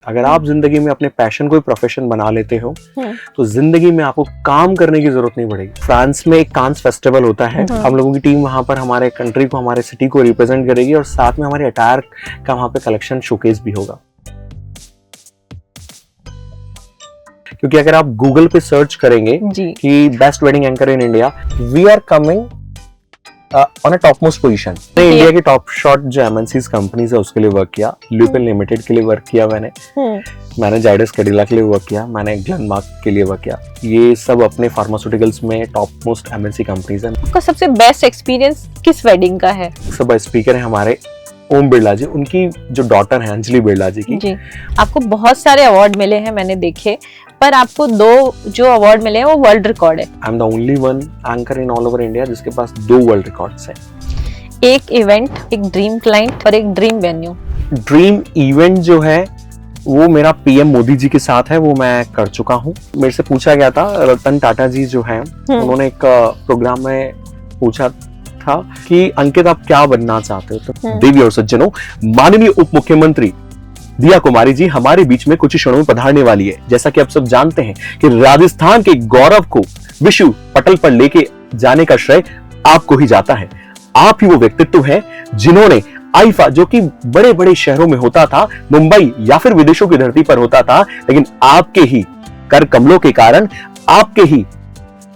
अगर आप जिंदगी में अपने पैशन को प्रोफेशन बना लेते हो तो जिंदगी में आपको काम करने की जरूरत नहीं पड़ेगी। फ्रांस में एक कांस फेस्टिवल होता है, हम लोगों की टीम वहां पर हमारे कंट्री को, हमारे सिटी को रिप्रेजेंट करेगी और साथ में हमारे अटायर का वहां पे कलेक्शन शोकेस भी होगा। क्योंकि अगर आप गूगल पे सर्च करेंगे कि best wedding anchor in India, we are coming on a top most position. India की टॉप शॉट जो एमएनसीज कंपनीज है उसके लिए वर्क किया, ल्यूपिन लिमिटेड के लिए वर्क किया मैंने जाइडस कैडिला के लिए वर्क किया, मैंने ग्लेनमार्क के लिए वर्क किया। ये सब अपने फार्मास्यूटिकल्स में टॉप मोस्ट एमएनसी कंपनीज हैं। आपका सबसे बेस्ट एक्सपीरियंस किस वेडिंग का है? सब स्पीकर है हमारे ओम बिरला जी, उनकी जो डॉटर है अंजलि बिरला जी की। जी, आपको बहुत सारे अवार्ड मिले हैं मैंने देखे, पर आपको 2 जो अवार्ड मिले हैं वो वर्ल्ड रिकॉर्ड है। आई am the only one anchor in all over India जिसके पास 2 वर्ल्ड रिकॉर्ड्स हैं। एक इवेंट, एक ड्रीम क्लाइंट और एक ड्रीम वेन्यू। ड्रीम इवेंट जो है वो मेरा पीएम मोदी जी के साथ है, वो मैं कर चुका हूँ। मेरे से पूछा गया था, रतन टाटा जी जो हैं उन्होंने एक प्रोग्राम में पूछा था कि अंकित आप क्या बनना चाहते हो? तो देवी और सज्जनों, माननीय उप मुख्यमंत्री दिया कुमारी जी हमारे बीच में कुछ क्षणों में पधारने वाली है। जैसा कि आप सब जानते हैं कि राजस्थान के गौरव को विश्व पटल पर लेके जाने का श्रेय आपको ही जाता है। आप ही वो व्यक्तित्व हैं जिन्होंने आईफा, जो कि बड़े बड़े शहरों में होता था, मुंबई या फिर विदेशों की धरती पर होता था, लेकिन आपके ही कर कमलों के कारण, आपके ही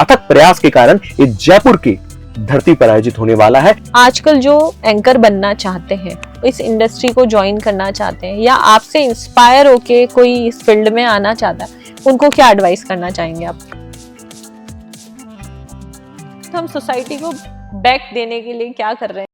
अथक प्रयास के कारण ये जयपुर की धरती पर आयोजित होने वाला है। आजकल जो एंकर बनना चाहते हैं, इस इंडस्ट्री को ज्वाइन करना चाहते हैं या आपसे इंस्पायर होके कोई इस फील्ड में आना चाहता है, उनको क्या एडवाइस करना चाहेंगे आप? तो हम सोसाइटी को बैक देने के लिए क्या कर रहे हैं?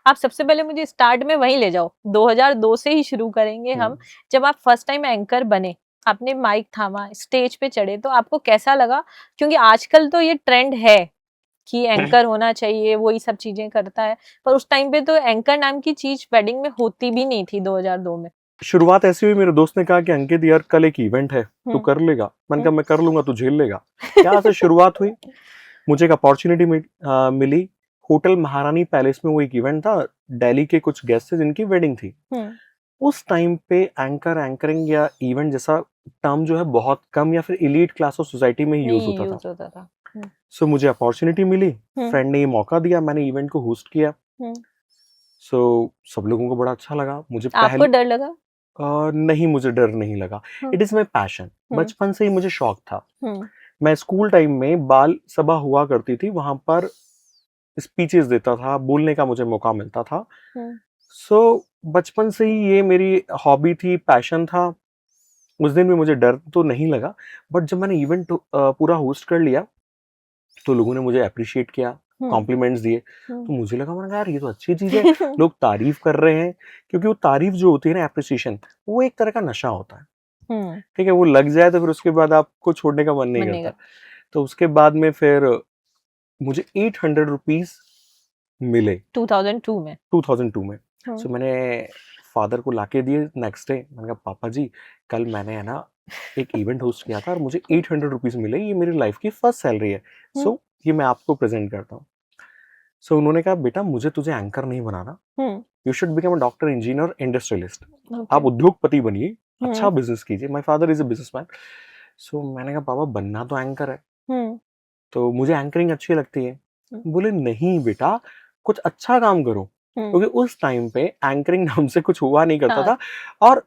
आप सबसे पहले मुझे स्टार्ट में वहीं ले जाओ, 2002 से ही शुरू करेंगे हम। जब आप फर्स्ट टाइम एंकर बने, आपने माइक थामा, स्टेज पे चढ़े, तो आपको कैसा लगा? क्योंकि आजकल तो ये ट्रेंड है कि एंकर होना चाहिए, वही सब चीजें करता है, पर उस टाइम पे तो एंकर नाम की चीज वेडिंग में होती भी नहीं थी 2002 में। शुरुआत ऐसी हुई, मेरे दोस्त ने कहा कि अंकित यार कल एक इवेंट है, तू कर लेगा? मैंने कहा मैं कर लूंगा, तू झेल लेगा। क्या से शुरुआत हुई, मुझे एक अपॉर्चुनिटी मिली। होटल महारानी पैलेस में वो एक इवेंट था, दिल्ली के कुछ गेस्ट थे जिनकी वेडिंग थी। उस टाइम पे एंकरिंग या इवेंट जैसा टर्म जो है बहुत कम या फिर एलीट क्लास ऑफ सोसाइटी में यूज होता था। सो मुझे अपॉर्चुनिटी मिली, फ्रेंड ने ये मौका दिया, मैंने इवेंट को होस्ट किया। सो सब लोगों को बड़ा अच्छा लगा। मुझे आपको डर लगा? नहीं, मुझे डर नहीं लगा। इट इज माई पैशन, बचपन से ही मुझे शौक था। मैं स्कूल टाइम में बाल सभा हुआ करती थी, वहां पर स्पीचेस देता था, बोलने का मुझे मौका मिलता था। सो बचपन से ही ये मेरी हॉबी थी, पैशन था। उस दिन भी मुझे डर तो नहीं लगा, बट जब मैंने इवेंट पूरा होस्ट कर लिया तो लोगों ने मुझे अप्रिशिएट किया, कॉम्प्लीमेंट्स दिए, तो मुझे लगा, मैंने कहा यार ये तो अच्छी चीज है, लोग तारीफ कर रहे हैं। क्योंकि वो तारीफ जो होती है ना, अप्रिसिएशन, वो एक तरह का नशा होता है। ठीक है, वो लग जाए तो फिर उसके बाद आपको छोड़ने का मन नहीं करता। तो उसके बाद में फिर मुझे 800 रुपीज मिले 2002 में। 2002 में। सो मैंने फादर को लाके दिए नेक्स्ट डे। मैंने कहा पापा जी, कल मैंने है ना एक इवेंट होस्ट किया था और मुझे 800 रुपीज मिले, ये मेरी लाइफ की फर्स्ट सैलरी है। सो ये मैं आपको प्रेजेंट करता हूँ। सो उन्होंने कहा बेटा मुझे तुझे एंकर नहीं बनाना, you should become a doctor, engineer, industrialist. आप उद्योगपति बनिए, अच्छा बिजनेस कीजिए। My father is a businessman. So मैंने कहा पापा बनना तो एंकर है, तो मुझे एंकरिंग अच्छी लगती है। बोले नहीं बेटा, कुछ अच्छा काम करो। क्योंकि उस टाइम पे एंकरिंग नाम से कुछ हुआ नहीं करता था। और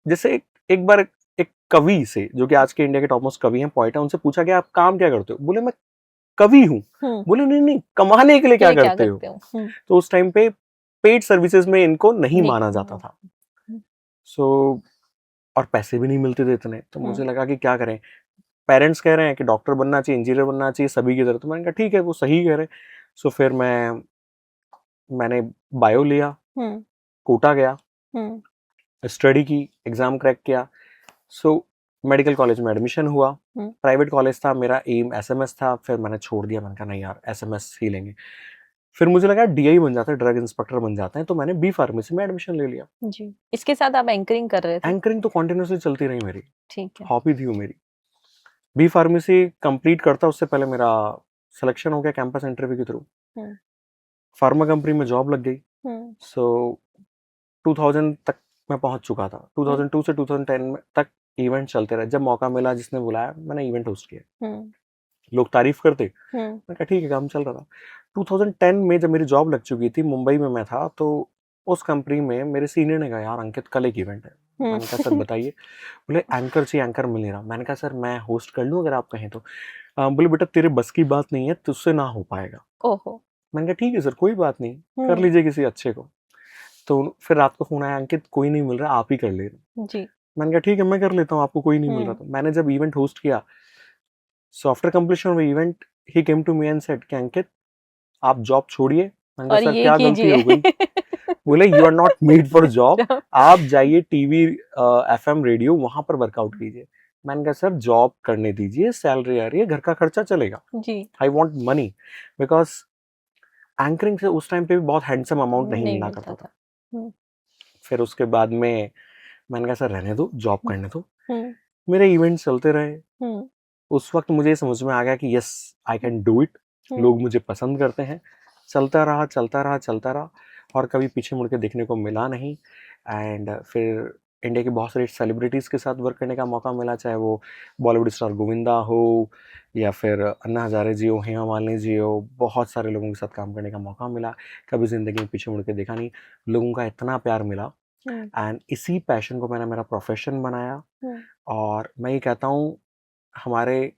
जैसे एक बार एक कवि से, जो कि आज के इंडिया के टॉप मोस्ट कवि हैं, पोएट है, उनसे पूछा गया आप काम क्या करते हो? बोले मैं कवि हूँ। बोले नहीं नहीं, कमाने के लिए क्या करते हो? तो उस टाइम पे पेड सर्विसेज में इनको नहीं माना जाता था। सो और पैसे भी नहीं मिलते थे इतने, तो मुझे लगा कि क्या करें। पेरेंट्स कह रहे हैं कि डॉक्टर बनना चाहिए, इंजीनियर बनना चाहिए सभी की तरह, तो मैंने कहा ठीक है, वो सही कह रहे हैं। सो फिर मैंने बायो लिया, कोटा गया, स्टडी की, एग्जाम क्रैक किया। सो मेडिकल कॉलेज में एडमिशन हुआ। प्राइवेट कॉलेज था, मेरा एम एसएमएस था, फिर मैंने छोड़ दिया। मैंने कहा नहीं यार, एसएमएस ही लेंगे। फिर मुझे लगा डीआई बन जाते हैं, ड्रग इंस्पेक्टर बन जाते हैं, तो मैंने बी फार्मेसी में एडमिशन ले लिया। जी, इसके साथ आप एंकरिंग कर रहे थे? एंकरिंग तो कंटिन्यूअसली चलती रही मेरी, ठीक है। हॉबी थी वो मेरी। बी फार्मेसी कंप्लीट करता उससे पहले मेरा सिलेक्शन हो गया कैंपस इंटरव्यू के थ्रू, हम्म, फार्मा कंपनी में जॉब लग गई। हम्म, सो 2000 तक मैं पहुंच चुका था। 2002 से 2010 में तक इवेंट चलते रहे। जब मौका मिला, जिसने बुलाया, मैंने इवेंट होस्ट किया। हम्म, लोग तारीफ करते, हम्म, मैं कहा ठीक है, काम चल रहा था। 2010 में जब मेरी जॉब लग चुकी थी, मुंबई में मैं था, तो उस कंपनी में मेरे सीनियर ने कहा, यार अंकित कल एक इवेंट है। मैंने कहा सर बताइए। बोले एंकर चाहिए, एंकर मिल नहीं रहा। मैंने कहा सर मैं होस्ट कर लूँ अगर आप कहें तो। बोले बेटा तेरे बस की बात नहीं है, तुझसे ना हो पाएगा। ओहो। मैंने कहा ठीक है सर, कोई बात नहीं, कर हम्म, लीजिए किसी अच्छे को। तो फिर रात को फोन आया, अंकित कोई नहीं मिल रहा, आप ही कर ले रहे। जी। मैंने कहा ठीक है, मैं कर लेता हूँ, आपको कोई नहीं मिल रहा। तो मैंने जब इवेंट होस्ट किया, so after completion of event he came to me and said कि अंकित आप जॉब छोड़िए। मैंने कहा और सर ये क्या गलती कीजिए। हो गई? बोले you are not made for job, आप जाइए टीवी एफएम रेडियो वहां पर वर्कआउट कीजिए। मैंने कहा सर जॉब करने दीजिए, सैलरी आ रही है, घर का खर्चा चलेगा। जी, I want money, because anchoring से उस टाइम पे भी बहुत हैंडसम अमाउंट नहीं नहीं मिला मिलता करता था। था। हम्म, फिर उसके बाद में मैंने कहा सर रहने दो, जॉब करने दो। हम्म, मेरे इवेंट चलते रहे। हम्म, उस वक्त मुझे समझ में आ गया कि yes I can do it, hmm, लोग मुझे पसंद करते हैं। चलता रहा चलता रहा चलता रहा, और कभी पीछे मुड़ के देखने को मिला नहीं। एंड फिर इंडिया के बहुत सारे सेलिब्रिटीज़ के साथ वर्क करने का मौका मिला, चाहे वो बॉलीवुड स्टार गोविंदा हो, या फिर अन्ना हजारे जी हो, हेमा मालिनी जी हो, बहुत सारे लोगों के साथ काम करने का मौका मिला। कभी ज़िंदगी में पीछे मुड़ के देखा नहीं, लोगों का इतना प्यार मिला। हम्म, एंड इसी पैशन को मैंने मेरा प्रोफेशन बनाया। हम्म, और मैं ये कहता हूँ हमारे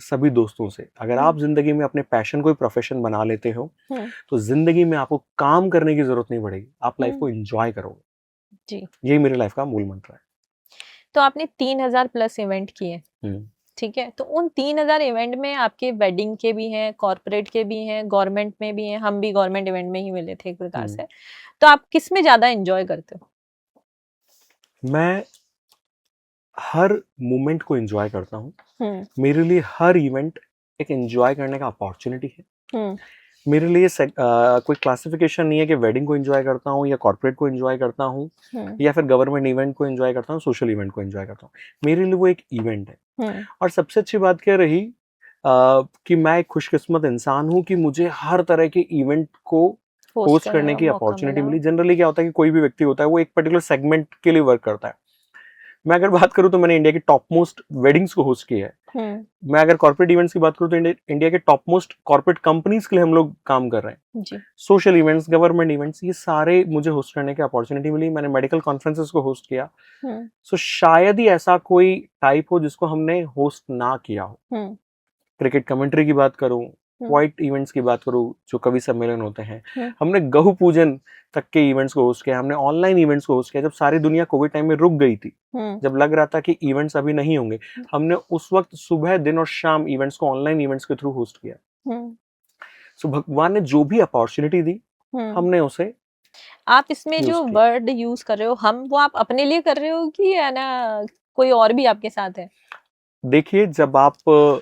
सभी दोस्तों से, अगर हम्म, आप जिंदगी में अपने पैशन को प्रोफेशन बना लेते हो, हम्म, तो जिंदगी में आपको काम करने की जरूरत नहीं पड़ेगी, आप लाइफ हम्म, को एंजॉय करोगे। जी। यही मेरी लाइफ का मूल मंत्र है। तो आपने 3000 प्लस इवेंट किए, हम्म, ठीक है? तो उन 3000 इवेंट में आपके वेडिंग के भी हैं, कॉर्पोरेट के भी हैं, गवर्नमेंट में भी हैं। हम भी गवर्नमेंट इवेंट में ही मिले थे एक प्रकार हम्म। से। तो आप किस में ज्यादा एंजॉय करते हो? मैं हर मोमेंट को एंजॉय करता हूँ। हम्म, मेरे लिए हर इवेंट एक एंजॉय करने का अपॉर्चुनिटी है। हम्म, मेरे लिए कोई क्लासिफिकेशन नहीं है कि वेडिंग को एंजॉय करता हूँ या कॉर्पोरेट को एंजॉय करता हूँ, हम्म, या फिर गवर्नमेंट इवेंट को एंजॉय करता हूँ, सोशल इवेंट को एंजॉय करता हूँ। मेरे लिए वो एक इवेंट है। हम्म, और सबसे अच्छी बात क्या रही, कि मैं एक खुशकिस्मत इंसान हूँ कि मुझे हर तरह के इवेंट को होस्ट होस्ट करने करने का की मौका अपॉर्चुनिटी मिला। मिली। जनरली क्या होता है कि कोई भी व्यक्ति होता है, वो एक पर्टिकुलर सेगमेंट के लिए वर्क करता है। मैं अगर बात करूँ तो मैंने इंडिया की टॉप मोस्ट वेडिंग्स को होस्ट किया है। हम्म, मैं अगर कॉर्पोरेट इवेंट्स की बात करूँ तो इंडिया के टॉप मोस्ट कॉर्पोरेट कंपनीज के लिए हम लोग काम कर रहे हैं। जी, सोशल इवेंट्स, गवर्नमेंट इवेंट्स, ये सारे मुझे होस्ट करने की अपॉर्चुनिटी मिली। मैंने मेडिकल कॉन्फ्रेंसेस को होस्ट किया। हम्म, सो शायद ही ऐसा कोई टाइप हो जिसको हमने होस्ट ना किया हो। हम्म, क्रिकेट कमेंट्री की बात करूं, हम्म, क्वाइट इवेंट्स की बात करूं, जो कवि सम्मेलन होते हैं, हम्म, हमने गहू पूजन तक के इवेंट्स को होस्ट किया, हमने ऑनलाइन इवेंट्स को होस्ट किया। जब सारी दुनिया कोविड टाइम में रुक गई थी, हम्म, जब लग रहा था कि इवेंट्स अभी नहीं होंगे, हमने उस वक्त सुबह दिन और शाम इवेंट्स को ऑनलाइन इवेंट्स के थ्रू होस्ट किया। हम्म, सो भगवान ने जो भी अपॉर्चुनिटी दी, हम्म। हमने उसे आप इसमें यूज जो किया। वर्ड यूज कर रहे हो, हम, वो आप अपने लिए कर रहे हो कि है ना कोई और भी आपके साथ है? देखिए, जब आप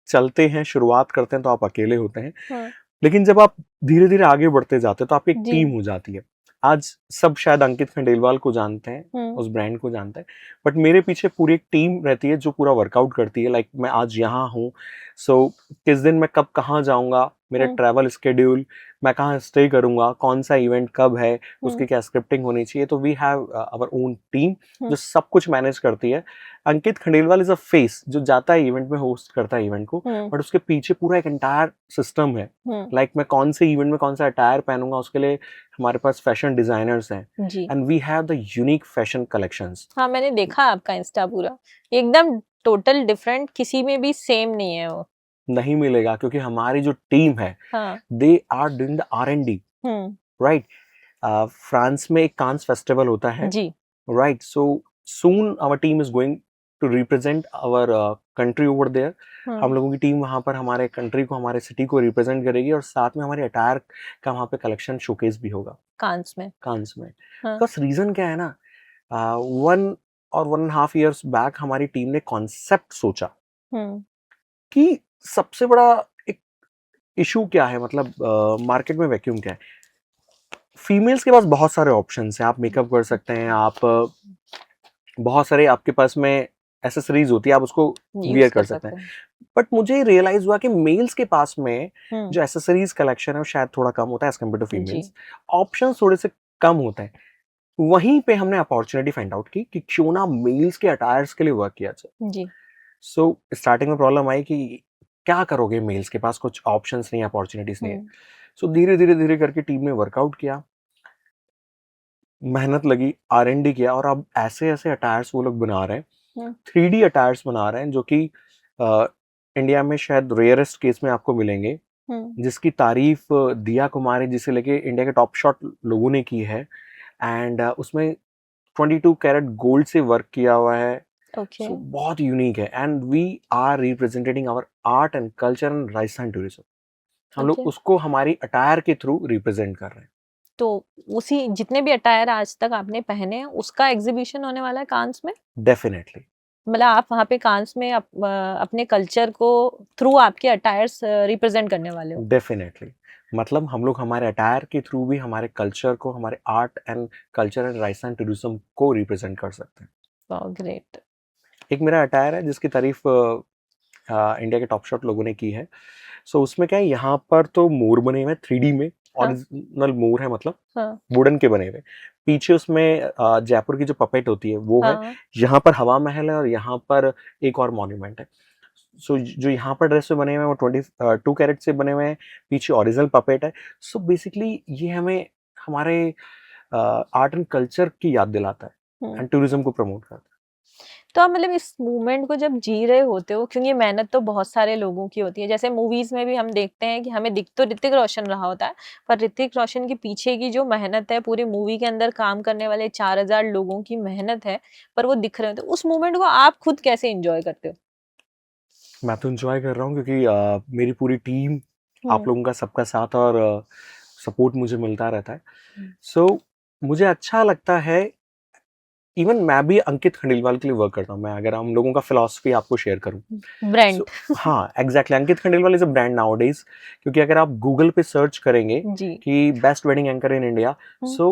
चलते हैं, शुरुआत करते हैं, तो आप अकेले होते हैं। हाँ, लेकिन जब आप धीरे धीरे आगे बढ़ते जाते हैं तो आपकी एक जी, टीम हो जाती है। आज सब शायद अंकित खंडेलवाल को जानते हैं, हम्म, उस ब्रांड को जानते हैं, बट मेरे पीछे पूरी एक टीम रहती है जो पूरा वर्कआउट करती है। लाइक मैं आज यहाँ हूँ, सो किस दिन मैं कब कहाँ जाऊँगा, मेरा हम्म, ट्रैवल स्केड्यूल, मैं कहाँ स्टे करूँगा, कौन सा इवेंट कब है, हम्म, उसकी क्या स्क्रिप्टिंग होनी चाहिए। तो we have our own team जो हम्म, सब कुछ मैनेज करती है। Ankit Khandelwal is a face जो जाता है इवेंट में, होस्ट करता है इवेंट को, हम्म, बट उसके पीछे पूरा एक एंटायर सिस्टम है। हम्म, लाइक मैं कौन से इवेंट में कौन सा अटायर पहनूंगा, उसके लिए हमारे पास फैशन डिजाइनर्स हैं, जी। And we have the unique fashion collections. हाँ, मैंने देखा आपका इंस्टा पूरा एकदम टोटल डिफरेंट, किसी में भी सेम नहीं है वो। नहीं मिलेगा क्योंकि हमारी जो टीम है, हाँ, they are doing the R&D, hmm, right. France में एक कांस फेस्टिवल होता है, जी, right. So soon our team is going to represent our country over there. हम हम्म, लोगों की टीम वहाँ पर हमारे कंट्री को, हमारे सिटी को रिप्रेजेंट करेगी, और साथ में हमारे अटायर का वहाँ पे कलेक्शन शोकेस भी होगा कांस में। कांस में। हाँ, बस रीजन क्या है ना, 1 और 1.5 years बैक हमारी टीम ने कॉन्सेप्ट सोचा हम्म, कि सबसे बड़ा एक इशू क्या है, मतलब मार्केट में वैक्यूम क्या है? फीमेल्स के पास बहुत सारे ऑप्शंस हैं, आप मेकअप कर सकते हैं, आप बहुत सारे आपके पास में एसेसरीज होती है, आप उसको यूज वियर कर कर सकते हैं। सकते हैं। बट मुझे रियलाइज हुआ कि मेल्स के पास में हम्म, जो एसेसरीज कलेक्शन है वो शायद थोड़ा कम होता है एज कम्पेयर टू जी फीमेल्स, ऑप्शन थोड़े से कम होते हैं। वहीं पे हमने अपॉर्चुनिटी फाइंड आउट की कि क्यों ना मेल्स के अटायर्स के लिए वर्क किया जाए। जी। सो स्टार्टिंग में प्रॉब्लम आई कि क्या करोगे, मेल्स के पास कुछ ऑप्शंस नहीं है, अपॉर्चुनिटीज नहीं है। हम्म, सो धीरे धीरे धीरे करके टीम ने वर्कआउट किया, मेहनत लगी, R&D किया, और अब ऐसे ऐसे अटायर्स वो लोग बना रहे हैं, हम्म, 3D अटायर्स बना रहे हैं, जो कि इंडिया में शायद रेयरेस्ट केस में आपको मिलेंगे, हम्म, जिसकी तारीफ दिया कुमारी जिसे लेके इंडिया के टॉप शॉट लोगों ने की है। एंड उसमें 22 कैरेट गोल्ड से वर्क किया हुआ है। ओके। सो बहुत यूनिक है, and we are representing our art and culture and Rajasthan tourism. हम लोग ओके, उसको हमारी अटायर के थ्रू रिप्रेजेंट कर रहे हैं। तो उसी जितने भी अटायर आज तक आपने पहने हैं उसका एग्जीबिशन होने वाला है कांस में? डेफिनेटली। मतलब आप वहाँ पे कांस में अपने कल्चर को थ्रू आपके अटायर्स रिप्रेजेंट करने वाले हो? डेफिनेटली, मतलब हम लोग हमारे अटायर के थ्रू भी हमारे कल्चर को, हमारे art and culture and Rajasthan tourism को रिप्रेजेंट कर सकते हैं। वाह, ग्रेट। एक मेरा अटायर है जिसकी तारीफ इंडिया के टॉप शॉट लोगों ने की है। सो उसमें क्या है, यहाँ पर तो मोर बने हुए 3D में, हाँ, ओरिजिनल मोर है, मतलब हाँ, वुडन के बने हुए। पीछे उसमें जयपुर की जो पपेट होती है वो है। हाँ, यहाँ पर हवा महल है, और यहाँ पर एक और मॉन्यूमेंट है। सो जो यहाँ पर ड्रेस बने हुए हैं वो 22 कैरेट से बने हुए हैं, पीछे ओरिजिनल पपेट है। सो बेसिकली ये हमें हमारे आर्ट एंड कल्चर की याद दिलाता है, हम्म। एंड टूरिज्म को प्रमोट करता है। तो आप मतलब इस मूवमेंट को जब जी रहे होते हो, क्योंकि मेहनत तो बहुत सारे लोगों की होती है, जैसे मूवीज में भी हम देखते हैं कि हमें दिख तो ऋतिक रोशन रहा होता है, पर ऋतिक रोशन के पीछे की जो मेहनत है, पूरी मूवी के अंदर काम करने वाले 4000 लोगों की मेहनत है, पर वो दिख रहे होते हैं। उस मूवमेंट को आप खुद कैसे एंजॉय करते हो? मैं तो इंजॉय कर रहा हूँ, क्योंकि मेरी पूरी टीम, आप हम्म, लोगों का सबका साथ और सपोर्ट मुझे मिलता रहता है। हम्म, सो मुझे अच्छा लगता है। इवन मैं भी अंकित खंडेलवाल के लिए वर्क करता हूँ। मैं अगर हम लोगों का फिलॉसफी आपको शेयर करूँ, ब्रांड। सो हाँ, exactly, Ankit Khandelwal is a brand nowadays. क्योंकि अगर आप गूगल पे सर्च करेंगे जी। कि best wedding anchor in India, so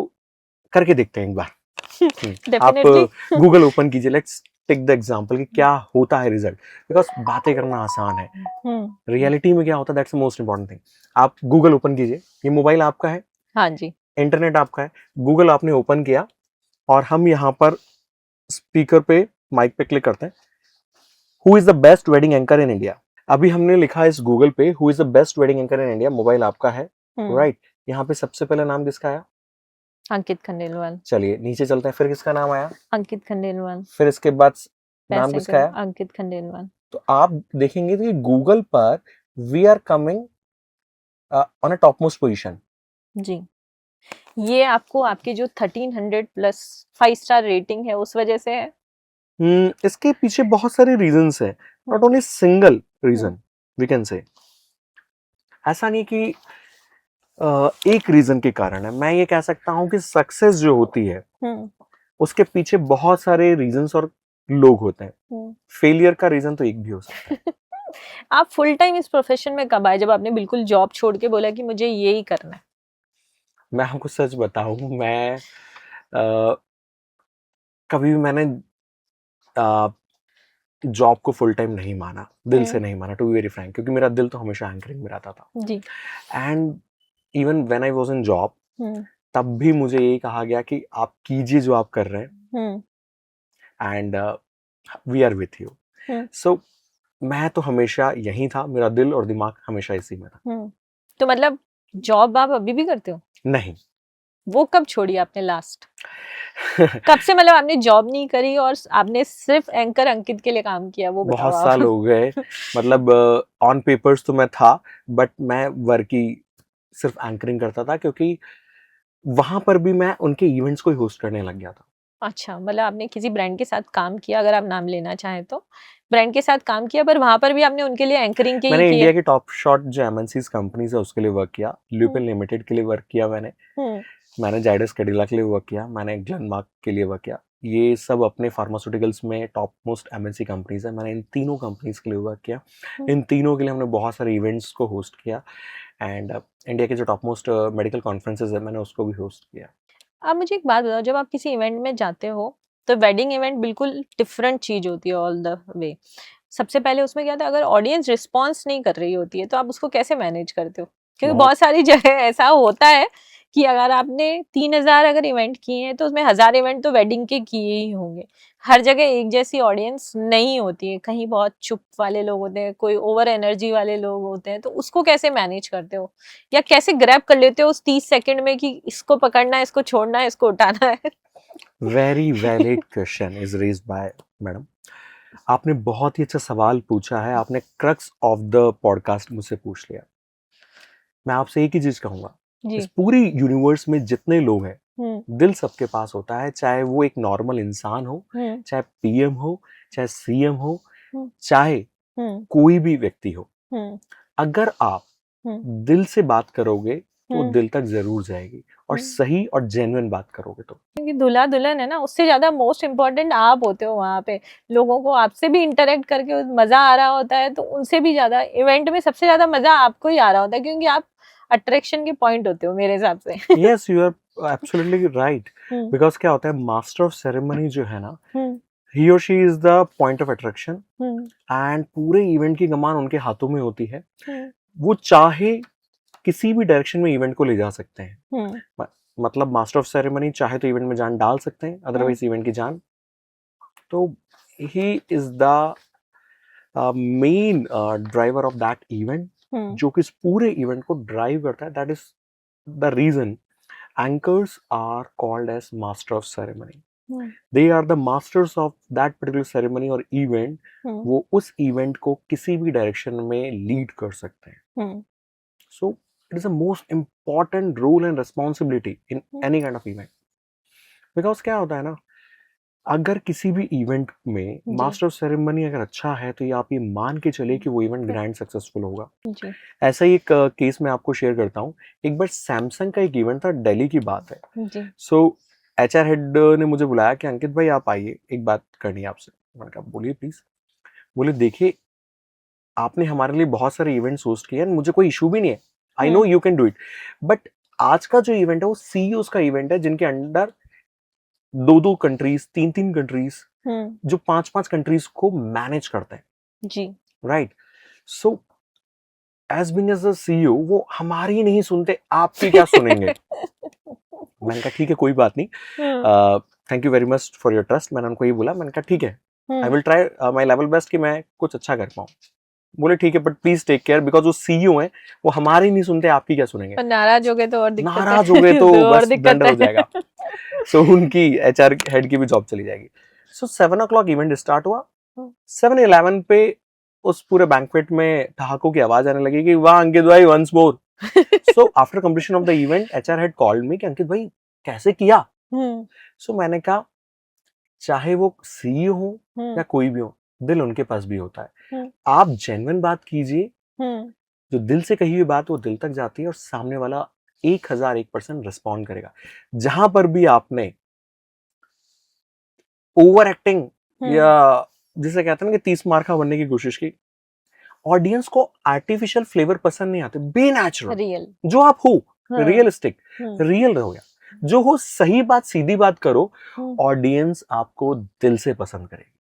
करके देखते हैं एक बार। आप डेफिनेटली। गूगल ओपन कीजिए, लेट्स टेक द एग्जांपल कि क्या होता है रिजल्ट। बिकॉज बातें करना आसान है, हम्म, रियलिटी में क्या होता है, that's the most important thing. आप गूगल ओपन कीजिए, ये मोबाइल आपका है, हाँ जी। इंटरनेट आपका है, गूगल आपने ओपन किया, और हम यहाँ पर स्पीकर पे, माइक पे क्लिक करते हैं, who is the best wedding anchor in India. अभी हमने लिखा है इस गूगल पे, who is the best wedding anchor in India, mobile आपका है, राइट। यहाँ पे सबसे पहले नाम किसका आया? अंकित खंडेलवाल। चलिए नीचे चलते हैं, फिर किसका नाम आया? अंकित खंडेलवाल। फिर इसके बाद नाम पैसे किसका का आया? अंकित खंडेलवाल। तो आप देखेंगे कि गूगल पर we are coming on a top most position. जी। ये आपको आपकी जो 1300 प्लस 5 स्टार रेटिंग है उस वजह से है? इसके पीछे बहुत सारे रीजंस है, not hmm, only single hmm, reason, we can say. ऐसा नहीं कि एक रीजन के कारण है। मैं ये कह सकता हूँ कि सक्सेस जो होती है हम्म, उसके पीछे बहुत सारे रीजंस और लोग होते हैं। हम्म। फेलियर का रीजन तो एक भी हो सकता है। आप फुल टाइम इस प्रोफेशन में कब आए, जब आपने बिल्कुल जॉब छोड़ के बोला कि मुझे यही करना है? मैं आपको सच बताऊं, मैं कभी भी मैंने जॉब को फुल टाइम नहीं माना, दिल से हम्म, नहीं माना, टू बी वेरी फ्रैंक, क्योंकि मेरा दिल तो हमेशा एंकरिंग में रहता था। जी। And even when I was in job, hmm, तब भी मुझे यही कहा गया कि आप कीजिए जो आप कर रहे हम्म, हैं, and we are with you. Hmm, so मैं तो हमेशा यहीं था, मेरा दिल और दिमाग हमेशा इसी में था। तो मतलब जॉब आप अभी भी करते हो? नहीं। वो कब छोड़ी आपने लास्ट? कब से मतलब आपने जॉब नहीं करी और आपने सिर्फ एंकर अंकित के लिए काम किया, वो बताओ बहुत आप। साल हो गए, मतलब ऑन पेपर्स तो मैं था, बट मैं वर्क ही सिर्फ एंकरिंग करता था, क्योंकि वहां पर भी मैं उनके इवेंट्स को ही होस्ट करने लग गया था। अच्छा, मतलब आपने किसी ब्रांड के साथ काम किया, अगर आप नाम लेना चाहें तो? ब्रांड के साथ काम किया, पर वहां पर भी आपने उनके लिए एंकरिंग के ही मैंने किए? इंडिया के टॉप शॉट जो एमएनसीज कंपनीज है उसके लिए वर्क किया, हम्म, ल्यूपिन लिमिटेड के लिए वर्क किया मैंने, हम्म, मैंने जायडस कैडिला के लिए वर्क किया, मैंने ग्लेनमार्क के लिए वर्क किया। ये सब अपने फार्मास्यूटिकल्स में टॉप मोस्ट एमएनसी कंपनीज है। मैंने इन तीनों कंपनीज के लिए वर्क किया, इन तीनों के लिए हमने बहुत सारे इवेंट्स को होस्ट किया, एंड इंडिया के जो टॉप मोस्ट मेडिकल कॉन्फ्रेंसेज है मैंने उसको भी होस्ट किया। आप मुझे एक बात बताओ, जब आप किसी इवेंट में जाते हो तो वेडिंग इवेंट बिल्कुल डिफरेंट चीज होती है ऑल द वे। सबसे पहले उसमें क्या था, अगर ऑडियंस रिस्पॉन्स नहीं कर रही होती है तो आप उसको कैसे मैनेज करते हो? क्योंकि बहुत बहुत सारी जगह ऐसा होता है कि अगर आपने 3,000 अगर इवेंट किए हैं तो उसमें 1,000 इवेंट तो वेडिंग के किए ही होंगे। हर जगह एक जैसी ऑडियंस नहीं होती है, कहीं बहुत चुप वाले लोग होते हैं, कोई ओवर एनर्जी वाले लोग होते हैं, तो उसको कैसे मैनेज करते हो या कैसे ग्रैब कर लेते हो उस 30 सेकंड में कि इसको पकड़ना है, इसको छोड़ना है, इसको उठाना है? Very valid question is raised bye madam. आपने बहुत ही अच्छा सवाल पूछा है, आपने क्रक्स ऑफ द पॉडकास्ट मुझसे पूछ लिया। मैं आपसे एक ही चीज कहूंगा, इस जी। पूरी यूनिवर्स में जितने लोग हैं, हम्म। दिल सबके पास होता है, चाहे वो एक नॉर्मल इंसान हो, हम्म। चाहे पीएम हो, चाहे सीएम हो, हम्म। चाहे हम्म। कोई भी व्यक्ति हो। हम्म। अगर आप हम्म। दिल से बात करोगे तो हम्म। दिल तक जरूर जाएगी, और हम्म। सही और जेन्युइन बात करोगे तो। क्योंकि दूल्हा दुल्हन है ना, उससे ज्यादा मोस्ट इम्पोर्टेंट आप होते हो वहां पे। लोगों को आपसे भी इंटरेक्ट करके मजा आ रहा होता है, तो उनसे भी ज्यादा इवेंट में सबसे ज्यादा मजा आपको ही आ रहा होता है, क्योंकि आप अट्रैक्शन के पॉइंट होते हो मेरे हिसाब से। Yes, you are absolutely right. Hmm. Because क्या होता है, मास्टर ऑफ सेरेमनी जो है ना, हम्म। ही और she is the point of attraction, hmm. And पूरे इवेंट की कमान उनके हाथों में होती है। हम्म। वो चाहे किसी भी डायरेक्शन में इवेंट को ले जा सकते हैं। हम्म। म- मतलब मास्टर ऑफ सेरेमनी चाहे तो इवेंट में जान डाल सकते हैं, अदरवाइज इवेंट की जान। तो he is the main driver of that event, hmm. जो कि इस पूरे इवेंट को ड्राइव करता है। That is the reason anchors are called as master of ceremony. Hmm. They are the masters of that particular ceremony और event। हम्म। वो उस इवेंट को किसी भी डायरेक्शन में लीड कर सकते हैं। Hmm. So it is the most important role and responsibility in hmm. Any kind of event. Because क्या होता है ना, अगर किसी भी इवेंट में जी। मास्टर ऑफ सेरेमनी अगर अच्छा है तो ये आप ये मान के चले कि वो इवेंट ग्रैंड सक्सेसफुल होगा। जी। ऐसा ही एक केस मैं आपको शेयर करता हूँ। एक बार सैमसंग का एक इवेंट था, दिल्ली की बात है। जी। सो एचआर हेड ने मुझे बुलाया कि अंकित भाई आप आइए, एक बात करनी है आपसे। मैंने कहा बोलिए प्लीज। बोले देखिए, आपने हमारे लिए बहुत सारे इवेंट्स होस्ट किए हैं, मुझे कोई इशू भी नहीं है, I know you can do it, but आज का जो इवेंट है वो सीईओज का इवेंट है, जिनके अंडर 2-2 कंट्रीज, 3-3 कंट्रीज, हम्म। जो 5-5 कंट्रीज को मैनेज करते हैं, जी। Right. So as being as the CEO वो हमारी नहीं सुनते, आपकी क्या सुनेंगे। मैंने कहा ठीक है, कोई बात नहीं, hmm. Thank you very much for your trust. मैंने उनको ये बोला, मैंने कहा ठीक है, I hmm. Will try my level best कि मैं कुछ अच्छा कर पाऊँ। बोले ठीक है, but please take care, because वो सीईओ हैं, वो हमारी नहीं सुनते, आपकी क्या सुनेंगे। और नाराज हो गए तो और दिक्कत है। नाराज हो गए तो तो और बस दिक्कत दंड हो जाएगा। है। सो उनकी एचआर हेड की भी जॉब चली जाएगी। सो 7 o'clock इवेंट स्टार्ट हुआ। 7:11 पे उस पूरे बैंक्वेट में ठहाकों की आवाज आने लगी कि वाह अंकित भाई, once more. So after completion of the event HR head called me कि अंकित भाई कैसे किया। सो मैंने कहा, चाहे वो सीईओ हो या कोई भी हो, दिल उनके पास भी होता है। आप जेन्युइन बात कीजिए, जो दिल से कही हुई बात वो दिल तक जाती है, और सामने वाला 1001% रिस्पॉन्ड करेगा। जहां पर भी आपने ओवर एक्टिंग या जिसे कहते हैं ना कि 30 मार्का बनने की कोशिश की, ऑडियंस को आर्टिफिशियल फ्लेवर पसंद नहीं आते, बी नेचुरल, रियल। जो आप हो, रियलिस्टिक, रियल रहो। या जो हो सही बात, सीधी बात करो, ऑडियंस आपको दिल से पसंद करेगी।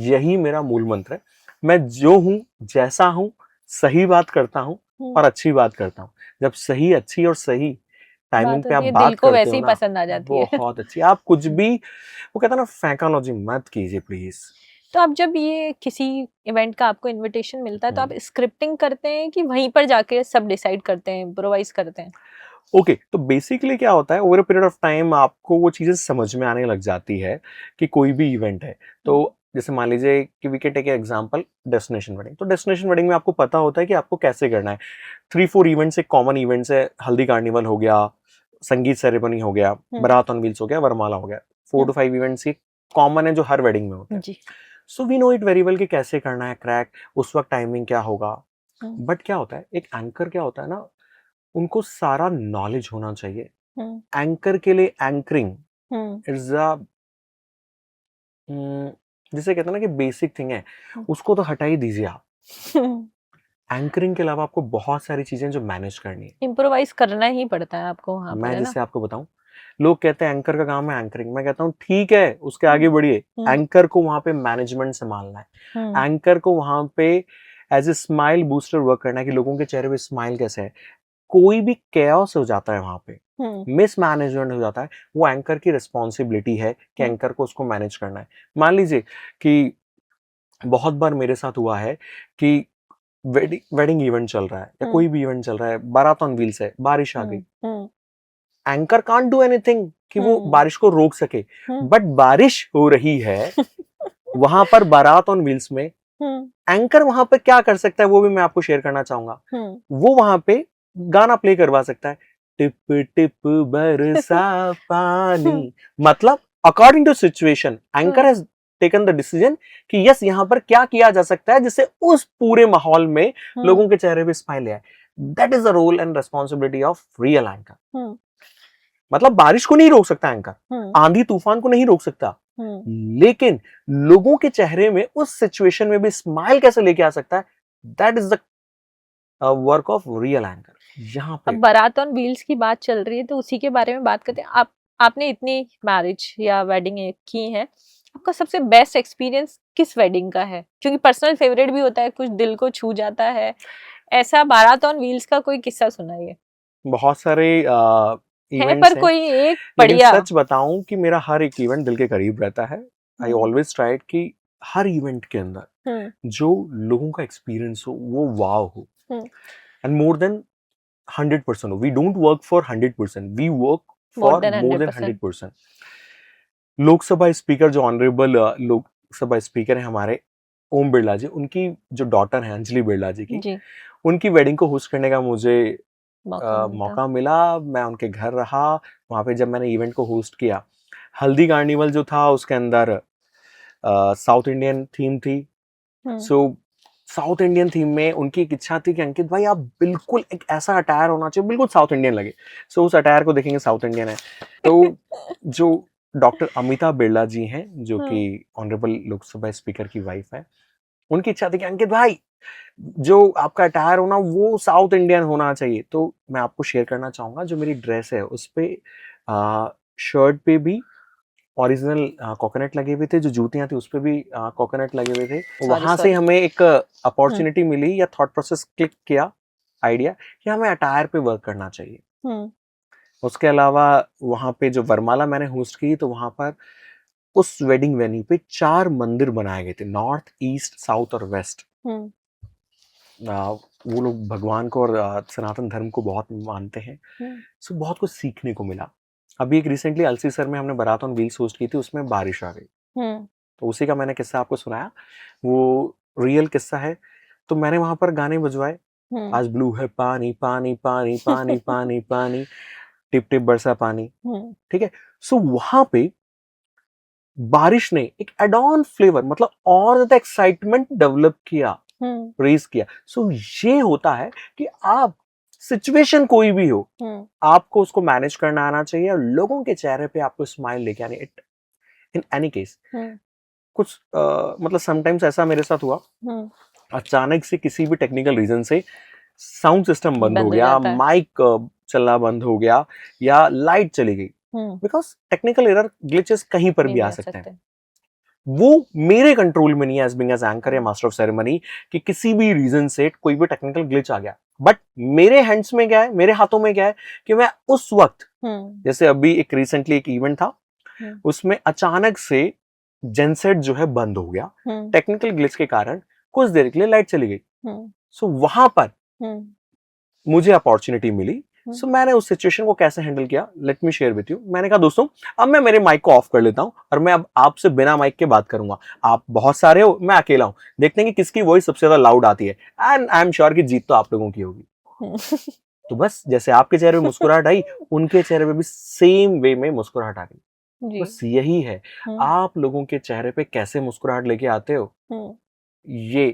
यही मेरा मूल मंत्र है। मैं जो हूं, जैसा हूं, सही बात करता हूं और अच्छी बात करता हूं। जब सही, अच्छी और सही टाइमिंग पे आप दिल बात को करते वैसे हो ही ना, पसंद आ जाती है। बहुत अच्छी। आप कुछ भी, वो कहता है ना, फैंकालॉजी मत कीजिए प्लीज। तो अब जब ये किसी इवेंट का आपको इनविटेशन मिलता है तो आप स्क्रिप्टिंग करते हैं कि वहीं पर जाके सब डिसाइड करते हैं, इम्प्रोवाइज करते हैं? ओके, तो बेसिकली क्या होता है, over a period of time आपको वो चीजें समझ में आने लग जाती है कि कोई भी इवेंट है। तो जैसे मान लीजिए कि we can take example destination wedding. तो डेस्टिनेशन वेडिंग में आपको पता होता है कि आपको कैसे करना है। 3-4 इवेंट्स, एक कॉमन इवेंट्स है, हल्दी कार्निवल हो गया, संगीत सेरेमनी हो गया, बारात ऑन व्हील्स हो गया, वरमाला हो गया। 4 to 5 इवेंट्स ये कॉमन है जो हर वेडिंग में होते हैं। So we know it very well कि कैसे करना है क्रैक, उस वक्त टाइमिंग क्या होगा। बट क्या होता है, एक एंकर क्या होता है ना, उनको सारा नॉलेज होना चाहिए। एंकर के लिए एंकरिंग इट्स अ जिसे कहते हैं ना कि बेसिक थिंग है, उसको तो हटा ही दीजिए आप। एंकरिंग के अलावा आपको बहुत सारी चीजें जो मैनेज करनी है। इम्प्रोवाइज करना ही पड़ता है आपको वहां पर, मैं है ना? जैसे आपको बताऊं, लोग कहते हैं एंकर का काम है एंकरिंग, मैं कहता हूँ ठीक है, उसके आगे बढ़िए। एंकर को वहां पे मैनेजमेंट संभालना है, एंकर को वहां पे as a smile booster work करना है कि लोगों के चेहरे पे स्माइल कैसे है। कोई भी कैओस हो जाता है वहां पे, मिसमैनेजमेंट हो जाता है, वो एंकर की रिस्पॉन्सिबिलिटी है कि एंकर को उसको मैनेज करना है। मान लीजिए कि बहुत बार मेरे साथ हुआ है कि वेडिंग इवेंट चल रहा है या कोई भी इवेंट चल रहा है, बारात ऑन व्हील्स है, बारिश आ गई, एंकर कांट डू एनीथिंग कि वो बारिश को रोक सके, बट बारिश हो रही है वहां पर बारात ऑन व्हील्स में, एंकर वहां पे क्या कर सकता है वो भी मैं आपको शेयर करना चाहूंगा। वो वहां पे गाना प्ले करवा सकता है, टिप टिप बरसा पानी, मतलब according to situation anchor has taken the decision कि यस यहाँ पर क्या किया जा सकता है जिससे उस पूरे माहौल में लोगों के चेहरे पे स्माइल आए। That is the role and responsibility of real anchor. मतलब बारिश को नहीं रोक सकता एंकर, आंधी तूफान को नहीं रोक सकता, लेकिन लोगों के चेहरे में उस सिचुएशन में भी स्माइल कैसे लेके आ सकता है, that is the work of real anchor. यहाँ पे अब बारात ऑन व्हील्स की बात चल रही है तो उसी के बारे में बात करते हैं। आपने इतनी मैरिज या वेडिंग की है, आपका सबसे बेस्ट एक्सपीरियंस किस वेडिंग का है? क्योंकि पर्सनल फेवरेट भी होता है, कुछ दिल को छू जाता है, ऐसा बारात ऑन व्हील्स का कोई किस्सा सुनाइए। बहुत सारे है इवेंट्स पर हैं, कोई एक लेकिन बढ़िया। सच बताऊं कि मेरा हर एक इवेंट दिल के करीब रहता है। आई ऑलवेज ट्राइड कि हर इवेंट के अंदर जो लोगों का एक्सपीरियंस हो वो वाव हो, एंड मोर देन 100% हो। We don't work for 100%, we work for more than 100%। Lok Sabha speaker जो ऑनरेबल लोकसभा स्पीकर है हमारे ओम बिरला जी, उनकी जो डॉटर है अंजलि बिरला जी की, उनकी वेडिंग को होस्ट करने का मुझे मौका मिला। मैं उनके घर रहा, वहां पे जब मैंने इवेंट को होस्ट किया, हल्दी कार्निवल जो था उसके अंदर साउथ इंडियन थीम थी। सो साउथ इंडियन थीम में उनकी एक इच्छा थी कि अंकित भाई आप बिल्कुल एक ऐसा अटायर होना चाहिए बिल्कुल साउथ इंडियन लगे। सो उस अटायर को देखेंगे साउथ इंडियन है। तो जो डॉक्टर अमिता बिरला जी हैं जो कि ऑनरेबल लोकसभा स्पीकर की वाइफ है, उनकी इच्छा थी कि अंकित भाई जो आपका अटायर होना वो साउथ इंडियन होना चाहिए। तो मैं आपको शेयर करना चाहूंगा, जो मेरी ड्रेस है उस पे शर्ट पे भी ओरिजिनल कोकोनट लगे हुए थे, जो जूतियां थी उस पे भी कोकोनट लगे हुए थे। वहां से हमें एक अपॉर्चुनिटी मिली या थॉट प्रोसेस क्लिक किया आइडिया कि हमें अटायर पे वर्क करना चाहिए। उसके अलावा वहां पे जो वरमाला मैंने होस्ट की तो वहां पर उस वेडिंग वेन्यू पे 4 मंदिर बनाए गए थे, नॉर्थ ईस्ट साउथ और वेस्ट। वो लोग भगवान को और सनातन धर्म को बहुत मानते हैं। सो बहुत कुछ सीखने को मिला। अभी एक रिसेंटली अल्सीसर में हमने बारात ऑन व्हील्स होस्ट की थी, उसमें बारिश आ गई, तो उसी का मैंने किस्सा आपको सुनाया, वो रियल किस्सा है। तो मैंने वहां पर गाने बजवाए, आज ब्लू है पानी पानी पानी पानी पानी पानी, टिप टिप बरसा पानी, ठीक है। सो वहां पे बारिश ने एक एड ऑन फ्लेवर, मतलब और ज्यादा एक्साइटमेंट डेवलप किया, रेज किया। सो ये होता है कि आप सिचुएशन कोई भी हो, आपको उसको मैनेज करना आना चाहिए और लोगों के चेहरे पे आपको स्माइल लेके आनी। इट इन एनी केस कुछ मतलब समटाइम्स ऐसा मेरे साथ हुआ, अचानक से किसी भी टेक्निकल रीजन से साउंड सिस्टम बंद हो गया, माइक चलना बंद हो गया या लाइट चली गई, बिकॉज टेक्निकल एरर ग्लिचेस कहीं पर भी आ सकते हैं। वो मेरे कंट्रोल में नहीं है एज बीइंग एज एंकर या मास्टर ऑफ सेरेमनी कि किसी भी रीजन से कोई भी टेक्निकल ग्लिच आ गया, बट मेरे हैंड्स में क्या है, मेरे हाथों में क्या है कि मैं उस वक्त, जैसे अभी एक रिसेंटली एक इवेंट था, उसमें अचानक से जेनसेट जो है बंद हो गया टेक्निकल ग्लिच के कारण, कुछ देर के लिए लाइट चली गई। सो वहां पर मुझे अपॉर्चुनिटी मिली। सो मैंने उस सिचुएशन को कैसे हैंडल किया, let me share with you. मैंने कहा दोस्तों अब मैं मेरे माइक को ऑफ कर लेता हूं और मैं अब आपसे बिना माइक के बात करूंगा। आप बहुत सारे हो, मैं अकेला हूं, देखते हैं कि किसकी वॉइस सबसे ज्यादा लाउड आती है, एंड आई एम श्योर कि जीत तो आप लोगों की होगी। तो बस जैसे आपके चेहरे पे मुस्कुराहट आई, उनके चेहरे पे भी सेम वे में मुस्कुराहट आ गई। बस यही है, आप लोगों के चेहरे पे कैसे मुस्कुराहट लेके आते हो, ये